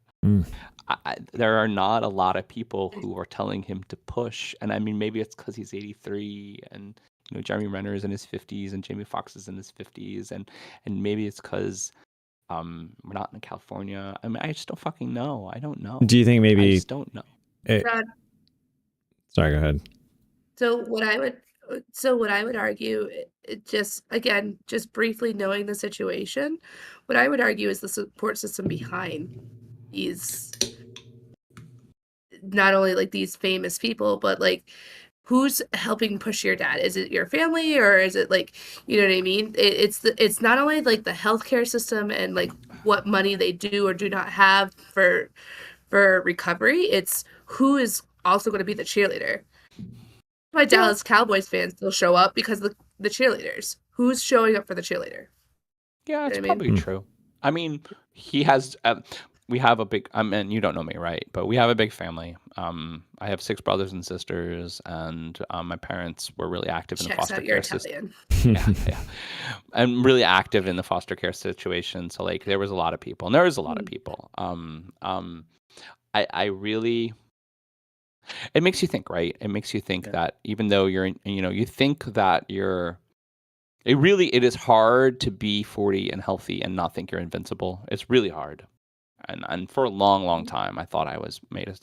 There are not a lot of people who are telling him to push, and I mean, maybe it's because he's 83, and you know, Jeremy Renner is in his 50s, and Jamie Foxx is in his 50s, and maybe it's because we're not in California. I mean, I just don't fucking know. I don't know. Do you think maybe? I just don't know. Sorry, go ahead. So what I would argue, just briefly knowing the situation, what I would argue is the support system behind these, not only like these famous people, but like, who's helping push your dad? Is it your family, or is it like, you know what I mean? It's not only like the healthcare system and like what money they do or do not have for recovery. It's who is also going to be the cheerleader. My Dallas Cowboys fans still show up because the cheerleaders. Who's showing up for the cheerleader? Yeah, it's I mean? probably true. I mean, he has. We have a big. I mean, you don't know me, right? But we have a big family. I have 6 brothers and sisters, and my parents were really active in the Checks foster out your care system. Italian. Yeah, and really active in the foster care situation. So like, there was a lot of people, and there is a lot of people. I really. It makes you think, right? It makes you think that even though you're, you think that you're. It is hard to be 40 and healthy and not think you're invincible. It's really hard. And for a long time, I thought I was made of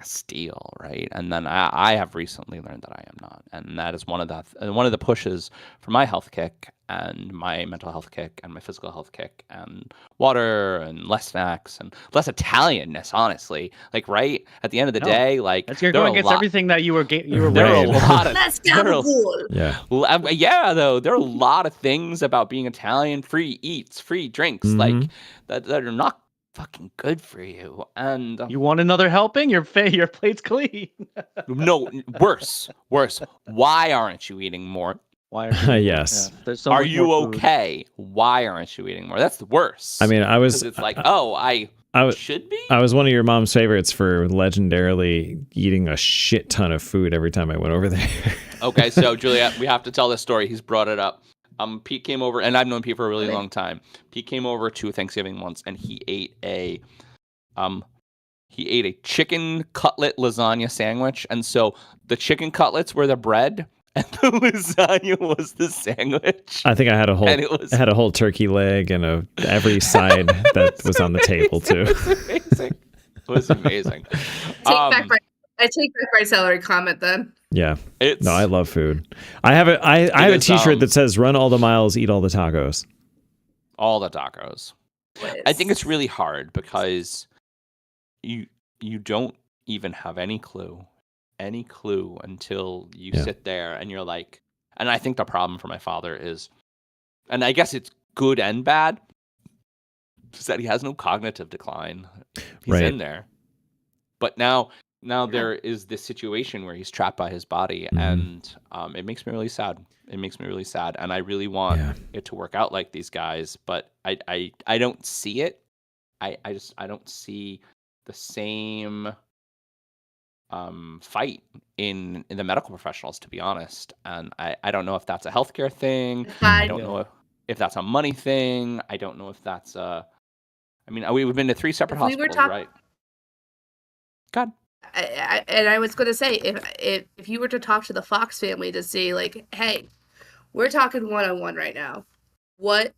steel, right? And then I have recently learned that I am not, and that is one of the pushes for my health kick and my mental health kick and my physical health kick and water and less snacks and less Italianness. Honestly, like right at the end of the day, like you're going against everything that you were. There are a lot of Let's gabagool. yeah, though there are a lot of things about being Italian: free eats, free drinks, like that are not fucking good for you. And You want another helping? Your plate's clean. no, worse. Why aren't you eating more? Why are you? Yes. Yeah, there's so Are much you more food. okay? Why aren't you eating more? That's the worst. I mean, it's like, I should be. I was one of your mom's favorites for legendarily eating a shit ton of food every time I went over there. Okay, so Juliet, we have to tell this story. He's brought it up. Pete came over, and I've known Pete for a really long time. Pete came over to Thanksgiving once, and he ate a chicken cutlet lasagna sandwich. And so the chicken cutlets were the bread, and the lasagna was the sandwich. I think I had a whole turkey leg and every side that was on the table too. It was amazing. I take back my salary comment then. Yeah. No, I love food. I have a t-shirt that says "Run all the miles, eat all the tacos." All the tacos. I think it's really hard because you don't even have any clue until you sit there and you're like, and I think the problem for my father is, and I guess it's good and bad, is that he has no cognitive decline. He's in there. But now there is this situation where he's trapped by his body, and it makes me really sad. And I really want it to work out like these guys, but I don't see it. I don't see the same fight in the medical professionals, to be honest. And I don't know if that's a healthcare thing. I don't know if that's a money thing. I don't know if that's we've been to 3 separate hospitals, right? God. I was going to say, if you were to talk to the Fox family to see, like, hey, we're talking one-on-one right now. What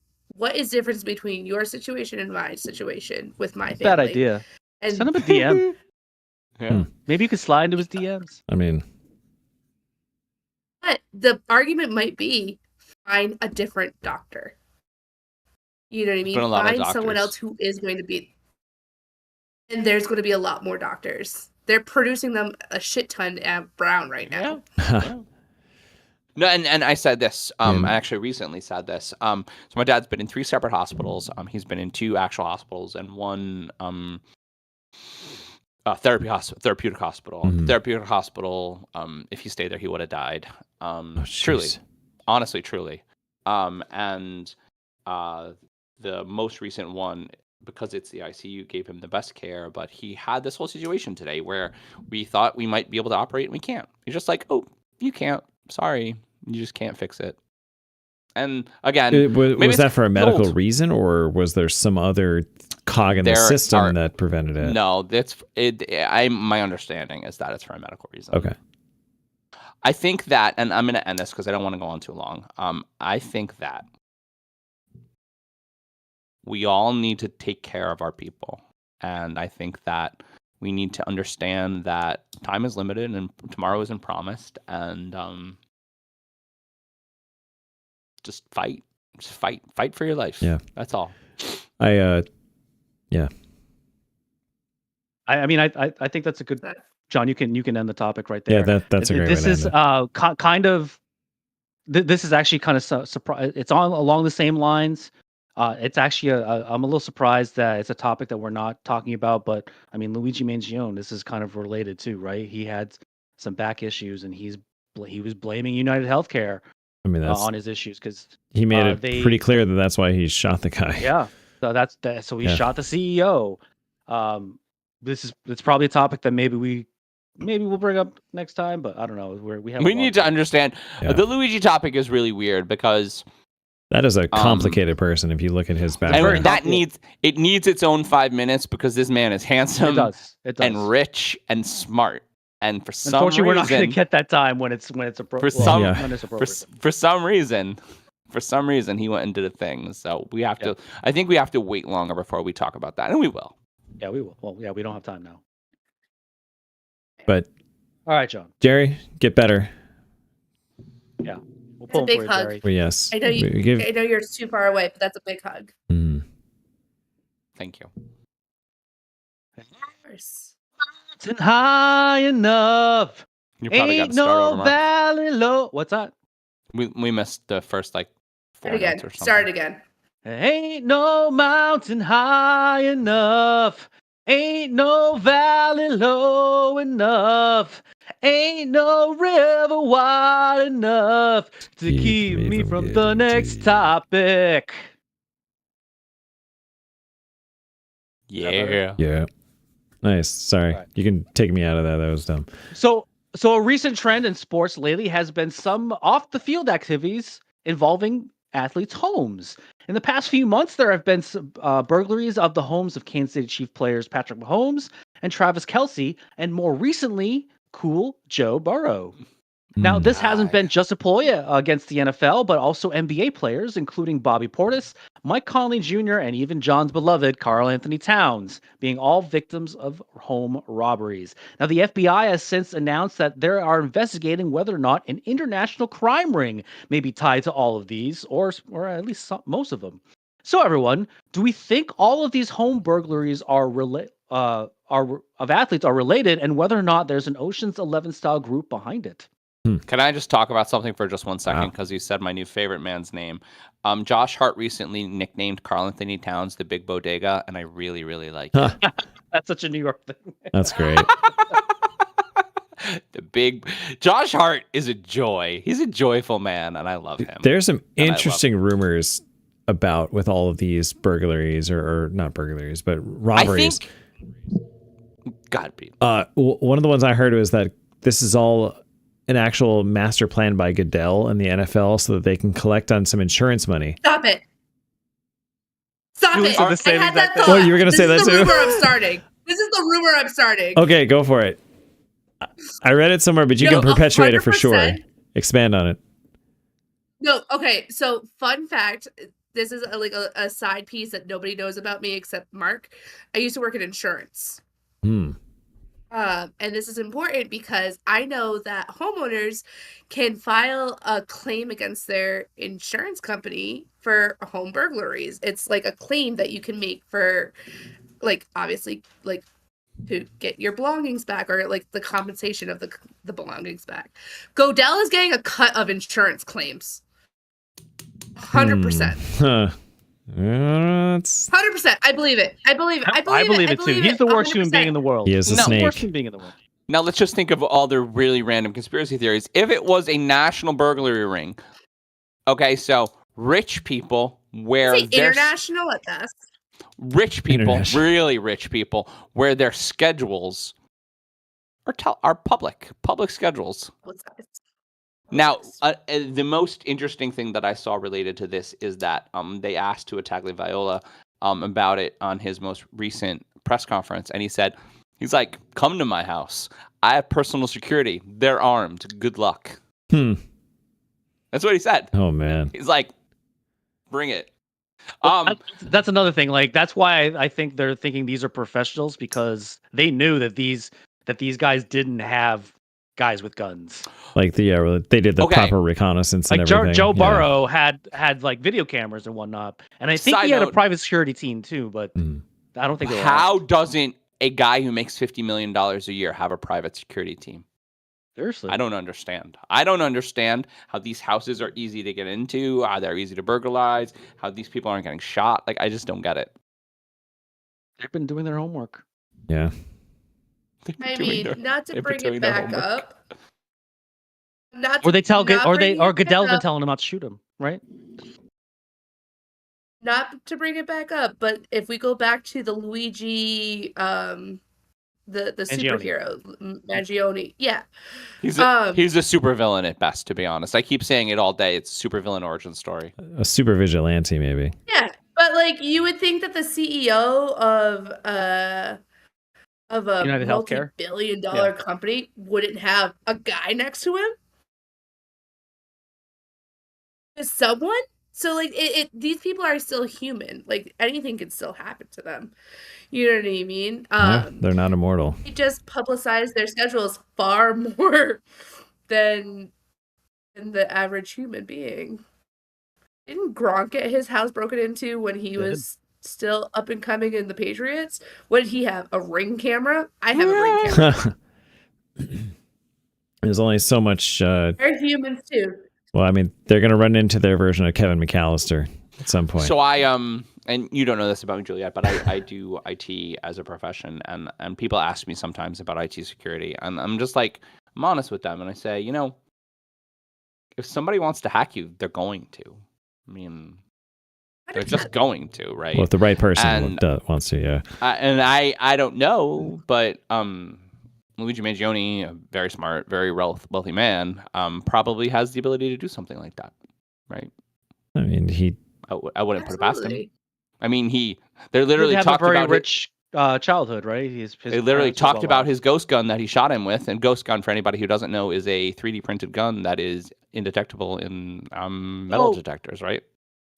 is the difference between your situation and my situation with my family? Bad idea. And send him a DM. Yeah. Maybe you could slide into his DMs. I mean, but the argument might be find a different doctor. You know what I mean? Find someone else who is going to be. And there's going to be a lot more doctors. They're producing them a shit ton at Brown right now. Yeah. No, and I said this. I actually recently said this. So my dad's been in 3 separate hospitals. He's been in 2 actual hospitals and 1 therapeutic hospital. Therapeutic hospital. If he stayed there, he would have died. Truly, honestly, truly. And the most recent one, because it's the ICU, gave him the best care, but he had this whole situation today where we thought we might be able to operate and we can't. He's just like, oh, you can't. Sorry. You just can't fix it. And again, was that for a medical reason, or was there some other cog in the system that prevented it? No, my understanding is that it's for a medical reason. Okay. I think that, and I'm going to end this because I don't want to go on too long. I think that we all need to take care of our people. And I think that we need to understand that time is limited and tomorrow isn't promised. And just fight for your life. Yeah. That's all. I mean, I think that's a good, John, you can end the topic right there. Yeah, that's a great way to end it. This is kind of, this is actually kind of surprise. It's along the same lines. It's actually I'm a little surprised that it's a topic that we're not talking about, but I mean, Luigi Mangione, this is kind of related too, right? He had some back issues and he was blaming United Healthcare I mean, that's on his issues because he made it they- pretty clear that that's why he shot the guy. yeah. So so he Yeah. shot the CEO. It's probably a topic that maybe we'll bring up next time, but I don't know. We need to understand. Yeah. The Luigi topic is really weird because That is a complicated person if you look at his and background. that needs its own 5 minutes because this man is handsome It does. and rich and smart. And for some Unfortunately, we're reason, not going to get that time when it's appropriate. For some- Yeah. when it's appropriate. for some reason, he went and did a thing. So we have to. I think we have to wait longer before we talk about that, and we will. Yeah, we will. Well, yeah, we don't have time now. But All right, John. Jerry, get better. Yeah, we'll pull him big for you, hug. Jerry. Well, yes. I know you. We give, I know you're too far away, but that's a big hug. Mm. Thank you. Of course. Mountain high enough. You probably got Ain't to start no over. Mark. valley low. What's that? We missed the first like 4 Start again. notes or something. Start again. Ain't no mountain high enough. Ain't no valley low enough. Ain't no river wide enough to keep me from the getting next to you. topic. Yeah. Yeah. Nice. Sorry. All right. You can take me out of that. That was dumb. So a recent trend in sports lately has been some off the field activities involving athletes' homes. In the past few months, there have been some, burglaries of the homes of Kansas City Chief players Patrick Mahomes and Travis Kelce, and more recently, Cool Joe Burrow. Now, Mm. this hasn't been just a ploy against the NFL, but also NBA players, including Bobby Portis, Mike Conley Jr., and even John's beloved Karl Anthony Towns, being all victims of home robberies. Now, the FBI has since announced that they are investigating whether or not an international crime ring may be tied to all of these, or at least most of them. So, everyone, do we think all of these home burglaries of athletes are related, and whether or not there's an Ocean's 11 style group behind it? Can I just talk about something for just 1 second? Wow. Because you said my new favorite man's name. Josh Hart recently nicknamed Karl Anthony Towns the Big Bodega, and I really, really like it. Huh. That's such a New York thing. That's great. The big Josh Hart is a joy. He's a joyful man, and I love him. There's some I love interesting rumors about with all of these burglaries or not burglaries, but robberies. God, Pete. One of the ones I heard was that this is all an actual master plan by Goodell and the NFL so that they can collect on some insurance money. Stop it. Stop Julie it. said the same I had that exact thing. thought. Oh, you were gonna say This that is the too? rumor I'm starting. This is the rumor I'm starting. Okay, go for it. I read it somewhere, but you No, can perpetuate it for sure. 100%. Expand on it. No, okay. So, fun fact. This is a side piece that nobody knows about me except Mark. I used to work in insurance. Hmm. And this is important because I know that homeowners can file a claim against their insurance company for home burglaries. It's like a claim that you can make for, like, obviously, like, to get your belongings back or like the compensation of the belongings back. Godell is getting a cut of insurance claims. 100%. Huh. That's 100%. I believe it. I believe it. I believe it too. He's the worst human being in the world. he is a No, snake. Worst human being in the world. Now let's just think of all the really random conspiracy theories. If it was a national burglary ring, okay, so rich people where Say their international at best. rich people, International. really rich people, where their schedules are public schedules. What's that? Now, the most interesting thing that I saw related to this is that they asked Tua Tagovailoa about it on his most recent press conference, and he's like, "Come to my house. I have personal security. They're armed. Good luck." That's what he said. Oh man. He's like, "Bring it." That's another thing. Like that's why I think they're thinking these are professionals because they knew that these guys didn't have guys with guns. Like they did the Okay. proper reconnaissance and Like everything. Joe Yeah. Burrow had like video cameras and whatnot, and I think Side he had a note- private security team too. But I don't think they were How armed. doesn't a guy who makes $50 million a year have a private security team? Seriously, I don't understand. I don't understand how these houses are easy to get into, how they're easy to burglarize, how these people aren't getting shot. Like, I just don't get it. They've been doing their homework. Yeah. They've been I doing mean, their- not to they've been bring doing it their back homework. up. Not Or they tell not or bringing it back Goodell's been up, telling him not to shoot him, right? not to bring it back up, but if we go back to the Luigi, the Mangione. superhero Mangione, yeah, He's um, a super villain at best, to be honest. I keep saying it all day. It's a super villain origin story. A super vigilante, maybe. yeah. But like, you would think that the CEO of a United Healthcare? multi-billion-dollar company wouldn't have a guy next to him. Is someone? So like, these people are still human. Like, anything can still happen to them. You know what I mean? Yeah, they're not immortal. They just publicize their schedules far more than the average human being. Didn't Gronk get his house broken into when he was still up and coming in the Patriots? What did he have? A Ring camera? I have a Ring camera. There's only so much. They're humans too. Well, I mean, they're going to run into their version of Kevin McAllister at some point. So I and you don't know this about me, Juliet, but I do IT as a profession, and people ask me sometimes about IT security, and I'm just like, I'm honest with them, and I say, you know, if somebody wants to hack you, they're going to. I mean, they're just going to, right? Well, if the right person And- wants to, yeah. And I don't know, but Luigi Mangione, a very smart, very wealthy man, probably has the ability to do something like that, right? I mean, I wouldn't put it past him. Absolutely. I mean, they literally have talked a very about rich childhood, right? they literally talked about his ghost gun that he shot him with, and ghost gun, for anybody who doesn't know, is a 3D printed gun that is indetectable in metal detectors, right?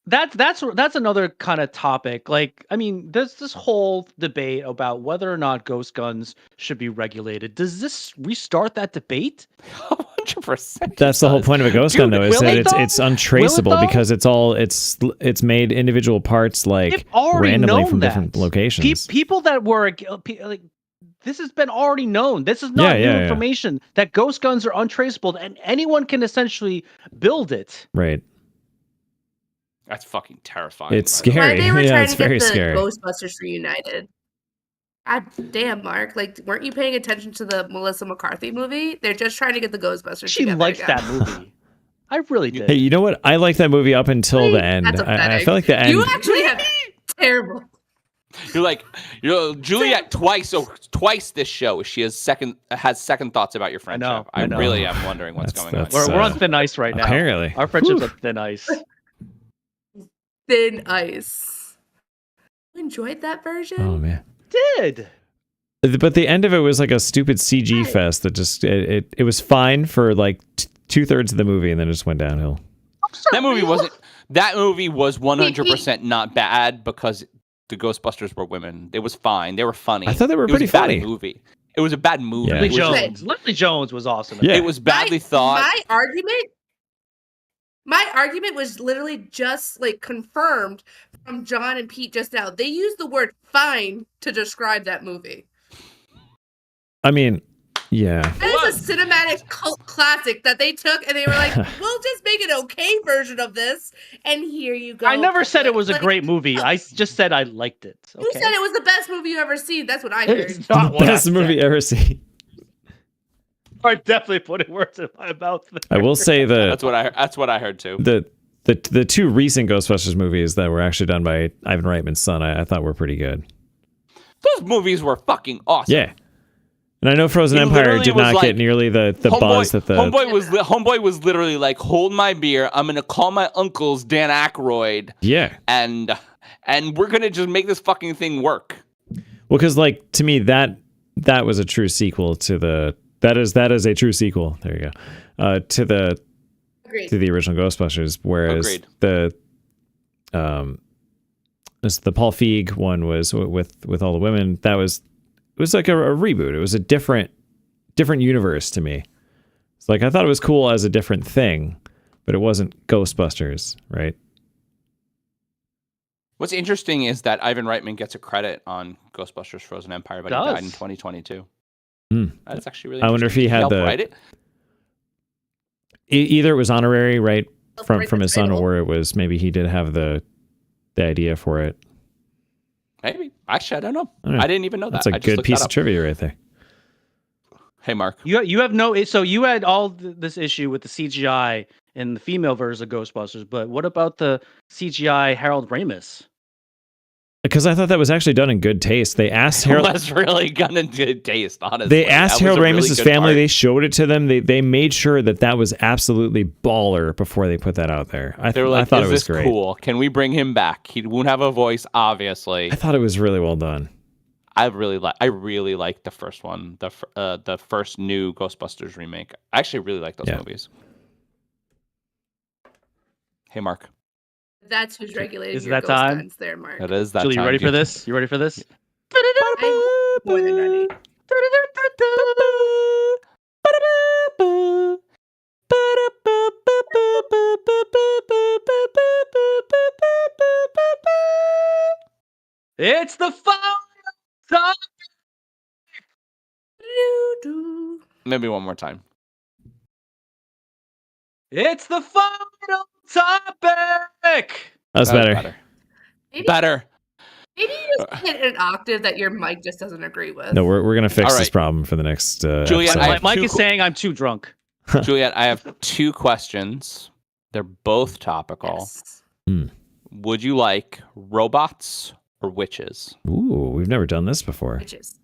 That's another kind of topic. Like, I mean, there's this whole debate about whether or not ghost guns should be regulated. Does this restart that debate? 100%. that's the whole point of a ghost gun, though, is will that it though? it's untraceable Will it though? because it's made individual parts like They've already randomly known from that. different locations. People that were like, this has been already known. This is not new information that ghost guns are untraceable, and anyone can essentially build it. Right. That's fucking terrifying. It's by the way. scary. Why they were Yeah, trying it's to get very the scary. Ghostbusters reunited. God damn, Mark. Like, weren't you paying attention to the Melissa McCarthy movie? They're just trying to get the Ghostbusters She together likes again. that movie. I really did. Hey, you know what? I like that movie up until the end. That's I upsetting. feel like the end. You actually have terrible. You're like, Juliet twice this show. She has second thoughts about your friendship. I know. Really am wondering what's going on. We're on thin ice right now. Apparently. Our friendship's on thin ice. Thin ice. You enjoyed that version? Oh man. Did. But the end of it was like a stupid CG fest that just it was fine for like 2/3 of the movie and then it just went downhill. That movie wasn't. That movie was 100% not bad because the Ghostbusters were women. It was fine. They were funny. I thought they were It was pretty a bad funny. movie. It was a bad movie. Yeah. It Leslie Jones was awesome. Yeah. It was badly thought. My argument was literally just like confirmed from John and Pete just now. They used the word fine to describe that movie. I mean, yeah. That is a cinematic cult classic that they took and they were like, we'll just make an okay version of this. And here you go. I never said it was a Like, great movie. I just said I liked it. Okay. You said it was the best movie you ever seen. That's what I heard. It's not what I Best movie said. ever seen. I definitely putting words in my mouth. I will say That's what I heard too. the two recent Ghostbusters movies that were actually done by Ivan Reitman's son, I thought were pretty good. Those movies were fucking awesome. Yeah. And I know Frozen He Empire literally did was not like, get nearly the buzz that the Homeboy was literally like, hold my beer. I'm gonna call my uncles Dan Aykroyd. Yeah. And we're gonna just make this fucking thing work. Well, because like to me that was a true sequel to the that is a true sequel. There you go. To the original Ghostbusters, whereas Agreed. the Paul Feig one was with all the women. It was like a reboot. It was a different universe to me. It's like I thought it was cool as a different thing, but it wasn't Ghostbusters, right? What's interesting is that Ivan Reitman gets a credit on Ghostbusters Frozen Empire, but he died in 2022. That's actually really. I wonder if he had helped the write it. Either it was honorary, right, from Write the his son, title. or it was maybe he did have the idea for it. Maybe. Actually, I don't know. I don't know. I didn't even know That's that. a I just good looked piece that of up. trivia right there. Hey, Mark. You have no. So you had all this issue with the CGI in the female version of Ghostbusters, but what about the CGI Harold Ramis? Because I thought that was actually done in good taste. They asked Harold. That's really gonna good taste, honestly. They asked That was Harold a really Ramis's good family. part. They showed it to them. They made sure that was absolutely baller before they put that out there. They were like, I thought "Is it was this great. cool? Can we bring him back? He won't have a voice, obviously." I thought it was really well done. I really like the first one, the first new Ghostbusters remake. I actually really like those movies. Hey, Mark. That's who's regulating Is it your that ghost time? guns there, Mark. It is that Julie, you time. ready for this? You ready for this? I'm more than ready. It's the final time. Doo-doo. Maybe one more time. It's the final topic. That's better. Maybe, Better. maybe you just hit an octave that your mic just doesn't agree with. No, we're gonna fix All this right. problem for the next Juliet, episode. I have Mike two is saying I'm too drunk. Juliet, I have two questions. They're both topical. Yes. Would you like robots or witches? Ooh, we've never done this before. Witches.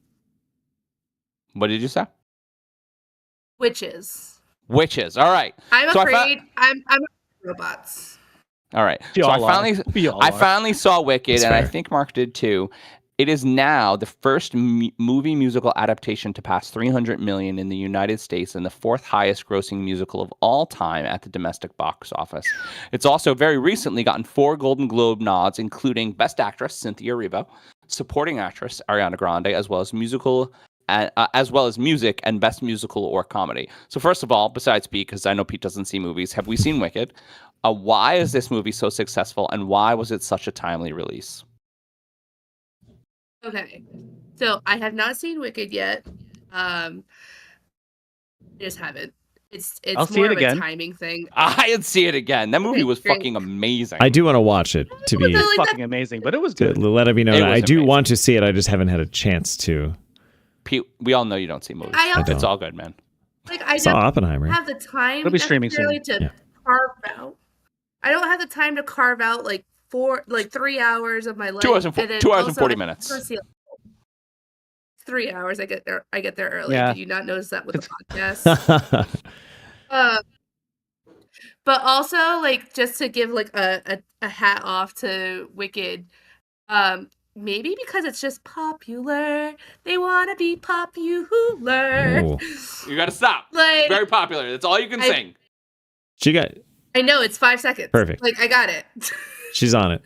What did you say? Witches. Witches. All right. I'm So afraid I'm afraid of robots. All right. We So all I are. finally saw Wicked, That's and I fair. think Mark did too. It is now the first movie musical adaptation to pass 300 million in the United States and the fourth highest grossing musical of all time at the domestic box office. It's also very recently gotten 4 Golden Globe nods, including Best Actress Cynthia Erivo, Supporting Actress Ariana Grande, as well as music and Best Musical or Comedy. So first of all, besides Pete, because I know Pete doesn't see movies, have we seen Wicked? Why is this movie so successful, and why was it such a timely release? Okay. So I have not seen Wicked yet. I just haven't. It's I'll see more it of again. a timing thing. I'd see it again. That movie Okay, was great. fucking amazing. I do want to watch it. To be Like Fucking amazing, but it was to good. let it be known, It was I do amazing. want to see it. I just haven't had a chance to. Pete, we all know you don't see movies. I also It's all good, man. I Saw don't Oppenheimer. have the time It'll be streaming soon. necessarily to carve out. I don't have the time to carve out like 3 hours of my life. 2 hours and 2 hours and 40 I minutes. go see 3 hours. I get there early. Yeah. Did you not notice that with the podcast? But also, like, just to give like a hat off to Wicked, maybe because it's just popular. They want to be popular. Ooh. You gotta stop. Like, Very popular. That's all you can sing. She got. I know it's 5 seconds. Perfect. Like, I got it. She's on it.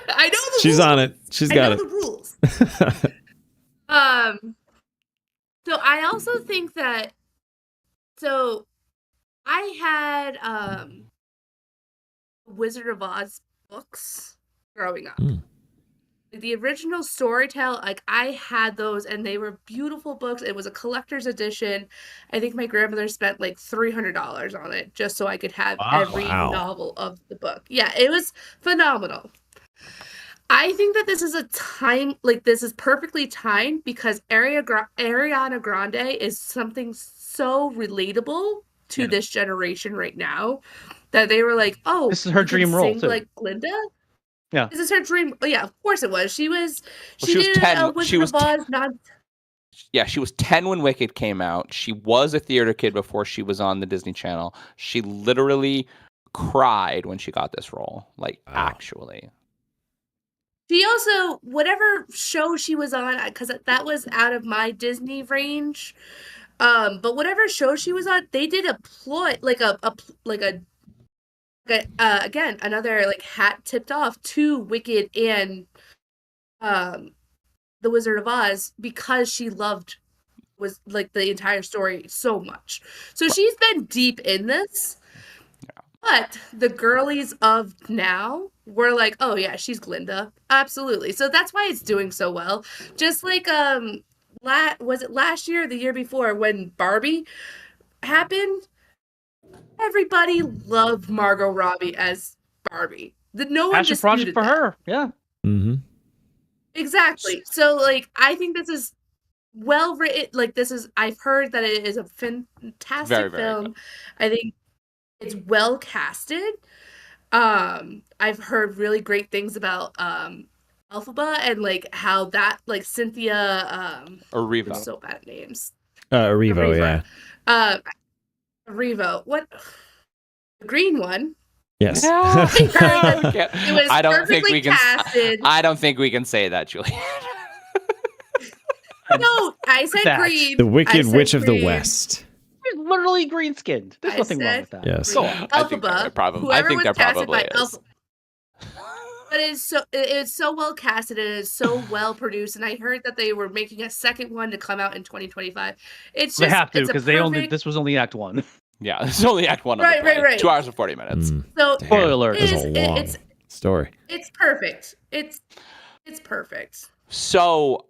I know the She's rules. on it. She's got I it. know the rules. So I also think that I had Wizard of Oz books growing up. The original Storytell, like I had those and they were beautiful books. It was a collector's edition. I think my grandmother spent like $300 on it just so I could have every Wow. novel of the book. Yeah, it was phenomenal. I think that this is perfectly timed because Ariana Grande is something so relatable to this generation right now that they were like, "Oh, This is her you can dream role, sing too. like Glinda." Yeah. This is her dream. Oh, yeah, of course it was. She was. Well, she was did 10. Wizard She was of Oz. Not. Yeah, she was 10 when Wicked came out. She was a theater kid before she was on the Disney Channel. She literally cried when she got this role. Like, actually. She also whatever show she was on because that was out of my Disney range. But whatever show she was on, they did a ploy again another like hat tipped off to Wicked and the Wizard of Oz because she was like the entire story so much. So she's been deep in this. But the girlies of now were like, oh yeah, she's Glinda. Absolutely. So that's why it's doing so well. Just like was it last year or the year before when Barbie happened? Everybody loved Margot Robbie as Barbie. No one Passion project disputed for that. her. Yeah. Mm-hmm. Exactly. So like I think this is well written. Like this is, I've heard that it is a fantastic Very, very film. I think it's well casted. I've heard really great things about Alphaba and like how that like Cynthia Or I'm Revo. so bad at names. Revo, yeah. Revo. What? The green one. Yes. It was I don't think perfectly we can. casted. I don't think we can say that, Juliet. No, I said That. green. The I Wicked said Witch of the green. West. She's literally green skinned. There's I nothing wrong said with that. Yes. Go on. I think Alphaba. there probably. I Whoever think was there casted probably by is. But it's so well casted and it's so well produced. And I heard that they were making a second one to come out in 2025. It's just They have to it's a because they only perfect- this was only Act 1. Yeah, it's only Act 1 of Right, the play. right. 2 hours and 40 minutes. So Damn, Spoiler alert. it That's is, a long story. it's perfect. It's perfect. So,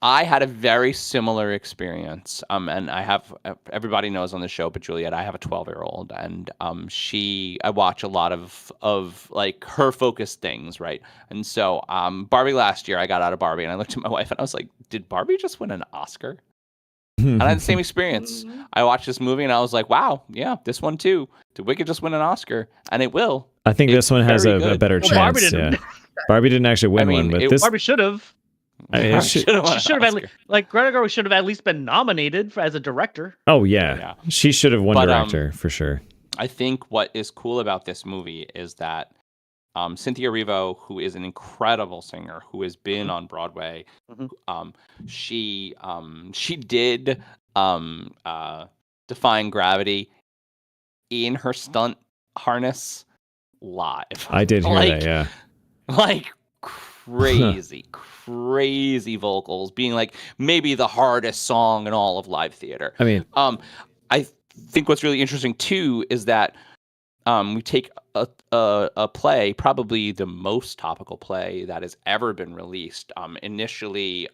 I had a very similar experience. And I have everybody knows on the show, but Juliet, I have a 12-year-old, and I watch a lot of like her focused things, right? And so, Barbie last year, I got out of Barbie, and I looked at my wife, and I was like, "Did Barbie just win an Oscar?" And I had the same experience. Mm-hmm. I watched this movie, and I was like, "Wow, yeah, this one too. Did Wicked just win an Oscar?" And it will. I think It's this one has very a good. better Well, chance. Barbie didn't. Yeah. Barbie didn't actually win I mean, one, but it- this Barbie should have. I mean, it should- Should've won She an should have Oscar. like Greta Gerwig should have at least been nominated as a director. Oh yeah. Yeah. She should have won But, director for sure. I think what is cool about this movie is that Cynthia Erivo, who is an incredible singer, who has been on Broadway, Mhm. she did Defying Gravity in her stunt harness live. I did hear like, that, yeah. Like crazy vocals, being like maybe the hardest song in all of live theater. I mean, I think what's really interesting too is that we take a play, probably the most topical play that has ever been released. Initially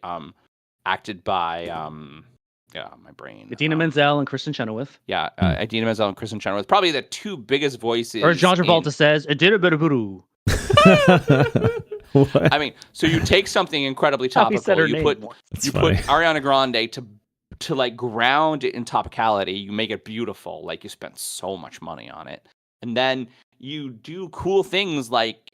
acted by my brain. Idina Menzel and Kristen Chenoweth. Yeah, Idina Menzel and Kristen Chenoweth, probably the two biggest voices. Or John Travolta says, Idina Buru. what? I mean, so you take something incredibly How he said topical, her you name put once. That's you funny. put Ariana Grande to like ground it in topicality. You make it beautiful, like you spent so much money on it, and then you do cool things like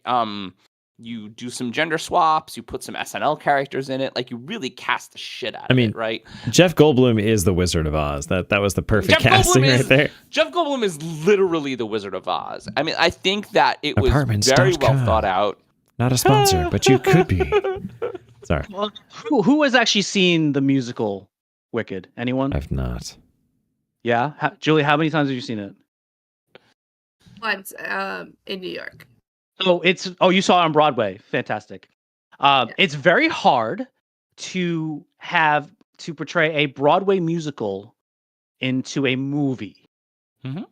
you do some gender swaps, you put some SNL characters in it, like you really cast the shit out of mean, it, right? Jeff Goldblum is the Wizard of Oz. That was the perfect casting right there. Jeff Goldblum is literally the Wizard of Oz. I mean, I think that it was Apartments very don't well come. thought out. Not a sponsor, but you could be. Sorry, Well, who has actually seen the musical Wicked? Anyone? I've not. Yeah? Julie, how many times have you seen it? Once in New York. Oh, you saw it on Broadway. Fantastic. It's very hard to portray a Broadway musical into a movie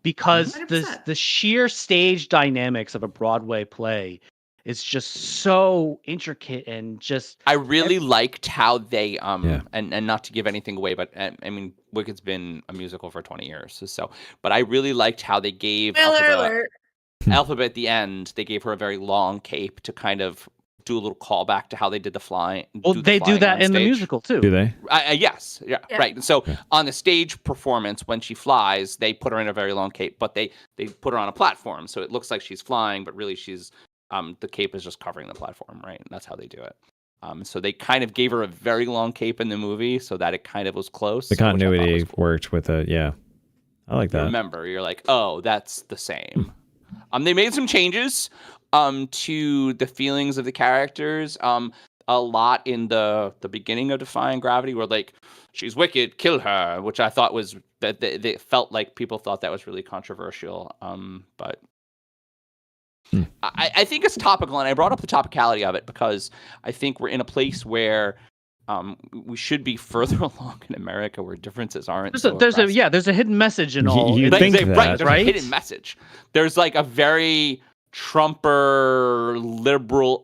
because 100%. the sheer stage dynamics of a Broadway play is just so intricate and just I really liked how they Yeah. and not to give anything away, but I mean Wicked's been a musical for 20 years, so but I really liked how they gave Spoiler alert. Alphabet at the end. They gave her a very long cape to kind of do a little callback to how they did the flying. well, they do flying that on in the stage. musical too. Do they? Yes, yeah, Yeah. right. And so Yeah. on the stage performance, when she flies, they put her in a very long cape, but they put her on a platform, so it looks like she's flying, but really she's the cape is just covering the platform, right? And that's how they do it. So they kind of gave her a very long cape in the movie so that it kind of was close. The which I thought continuity was cool. worked with it. Yeah, I like You that. remember, you're like, oh, that's the same. They made some changes to the feelings of the characters. A lot in the beginning of Defying Gravity, where like she's wicked, kill her, which I thought was that they felt like people thought that was really controversial. But I think it's topical, and I brought up the topicality of it because I think we're in a place where we should be further along in America where differences aren't. There's a hidden message in all. You in think this, that, right? There's right? a hidden message. There's like a very Trumper, liberal,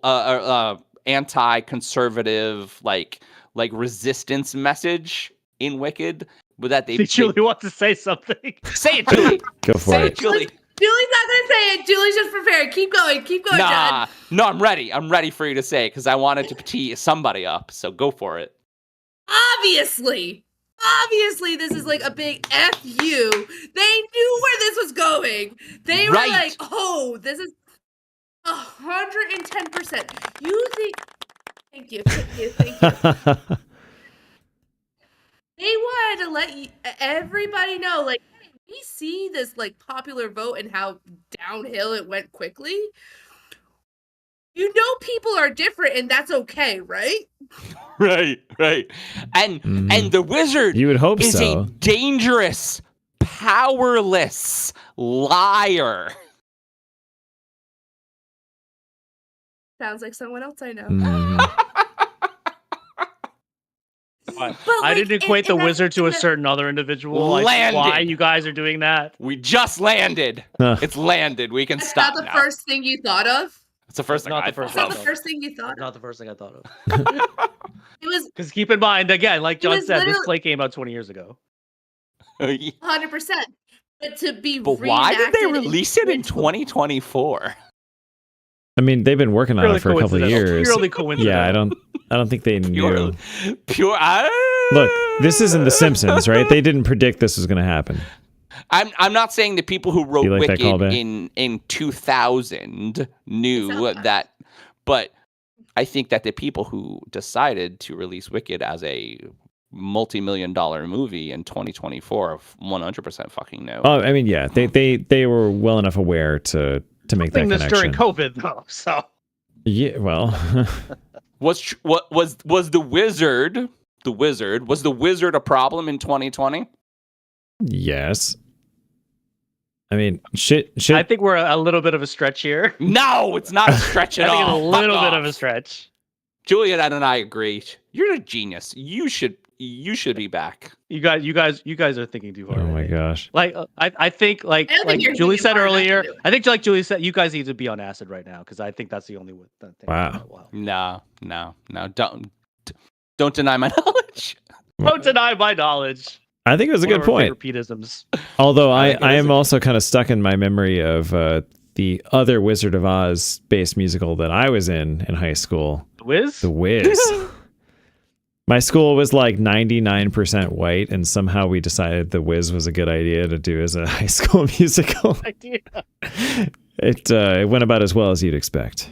anti-conservative, like resistance message in Wicked. With that, Julie wants to say something. say it, Julie. Go for Say it. it, Julie. Julie's not gonna say it. Julie's just prepared. Keep going, Nah, John. no, I'm ready. I'm ready for you to say it because I wanted to tee somebody up. So go for it. Obviously, this is like a big F you. They knew where this was going. They were like, oh, this is 110%. You think, thank you. They wanted to let everybody know, like, hey, we see this like popular vote and how downhill it went quickly. You know people are different and that's okay, right? Right. And the wizard You would hope is so. a dangerous, powerless liar. Sounds like someone else I know. But I like, didn't equate the wizard to a certain other individual. Like, why Landed. you guys are doing that? We just landed. It's landed. We can That's stop not the now. first thing you thought of? It's the first thing Not I the first thought That's of. not the first thing you thought of? Not the first thing I thought of. It was Because keep in mind, again, like John was said, this literally- play came out 20 years ago. 100%. But to be But why did they reenacted release it in 2024? I mean, they've been working on Purely it for a couple of coincidental. years. Purely coincidental. Yeah, I don't think they knew. Pure. Look, this isn't The Simpsons, right? They didn't predict this was going to happen. I'm not saying the people who wrote You like that Wicked callback? in 2000 knew Sometimes. that, but I think that the people who decided to release Wicked as a multi-million-dollar movie in 2024 100% fucking know. Oh, I mean, yeah, they were well enough aware to make that Doing this connection. during COVID, though. So Yeah, well, Was the wizard a problem in 2020? yes. I mean, shit. I think we're a little bit of a stretch here. No, it's not a stretch I at think it's a all. little Fuck bit off. of a stretch. Juliet and I agree. You're a genius. You should be back. You guys are thinking too hard. Oh I my think. gosh. Like I think like I don't think you're Julie thinking said hard enough to earlier. do it. I think like Julie said, you guys need to be on acid right now because I think that's the only thing. Wow. No. Don't deny my knowledge. Don't deny my knowledge. I think it was a One good of our point. favorite Petisms. Although I think it I is am a- also kind of stuck in my memory of the other Wizard of Oz based musical that I was in high school, Wiz? The Wiz. My school was like 99% white, and somehow we decided The Wiz was a good idea to do as a high school musical. Idea. It went about as well as you'd expect,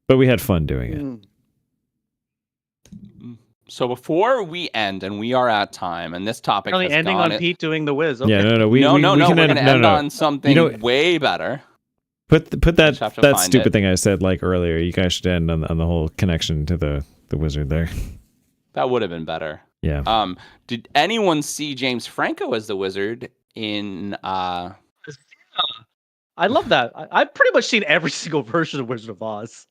but we had fun doing it. Mm. So before we end, and we are at time, and this topic Apparently has ending gone on Pete doing the Wiz. Okay. Yeah, no, we can we're going end, to no, end no. on something You know- way better. Put that Just have to that find stupid it. thing I said like earlier. You guys should end on the whole connection to the wizard there. That would have been better. Yeah. Did anyone see James Franco as the wizard in? I love that. I've pretty much seen every single version of Wizard of Oz.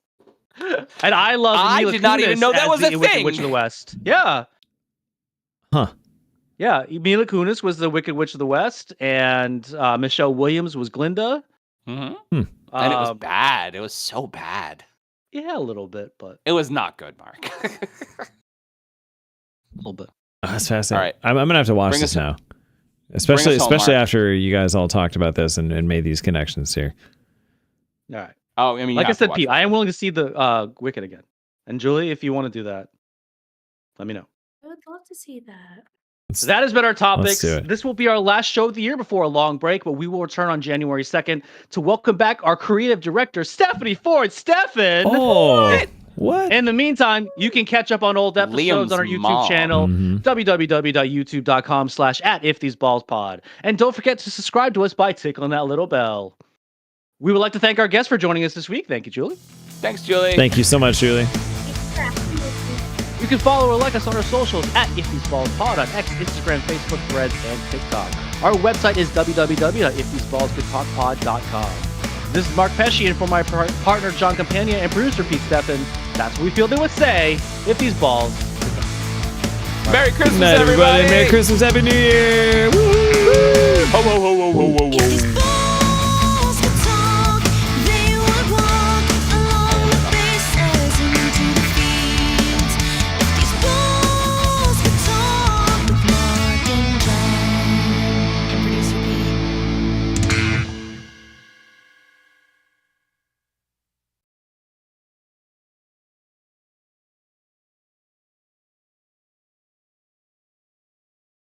And I love I Mila did not even Kunis know that as was the a Wicked thing. Witch of the West. Yeah. Huh. Yeah, Mila Kunis was the Wicked Witch of the West, and Michelle Williams was Glinda. Mhm. And it was Um, bad. It was so bad. Yeah, a little bit, but It was not good, Mark. a little bit. Oh, that's fascinating. All right. I'm gonna have to watch Bring this us- now, especially us home, especially Mark. after you guys all talked about this and made these connections here. All right. Oh, I mean, you Like I have to said, watch Pete, it. I am willing to see the Wicked again. And Julie, if you want to do that, let me know. I would love to see that. That has been our topics. do it. This will be our last show of the year before a long break, but we will return on January 2nd to welcome back our creative director, Stephanie Ford. Stephan! Oh, what? In the meantime, you can catch up on old episodes Liam's on our YouTube mom. channel, Mhm. www.youtube.com/@iftheseballspod. And don't forget to subscribe to us by tickling that little bell. We would like to thank our guests for joining us this week. Thank you, Julie. Thanks, Julie. Thank you so much, Julie. You can follow or like us on our socials at IfTheseBallsPod on X, Instagram, Facebook, Threads, and TikTok. Our website is www.iftheseballscould.pod.com. This is Mark Pesci, and for my partner John Campagna and producer Pete Stephan, that's what we feel they would say if these balls. Merry Christmas, Good night, everybody. everybody. Merry Christmas, Happy New Year. Woo! Ho, ho, ho, ho, ho, ho, ho. If these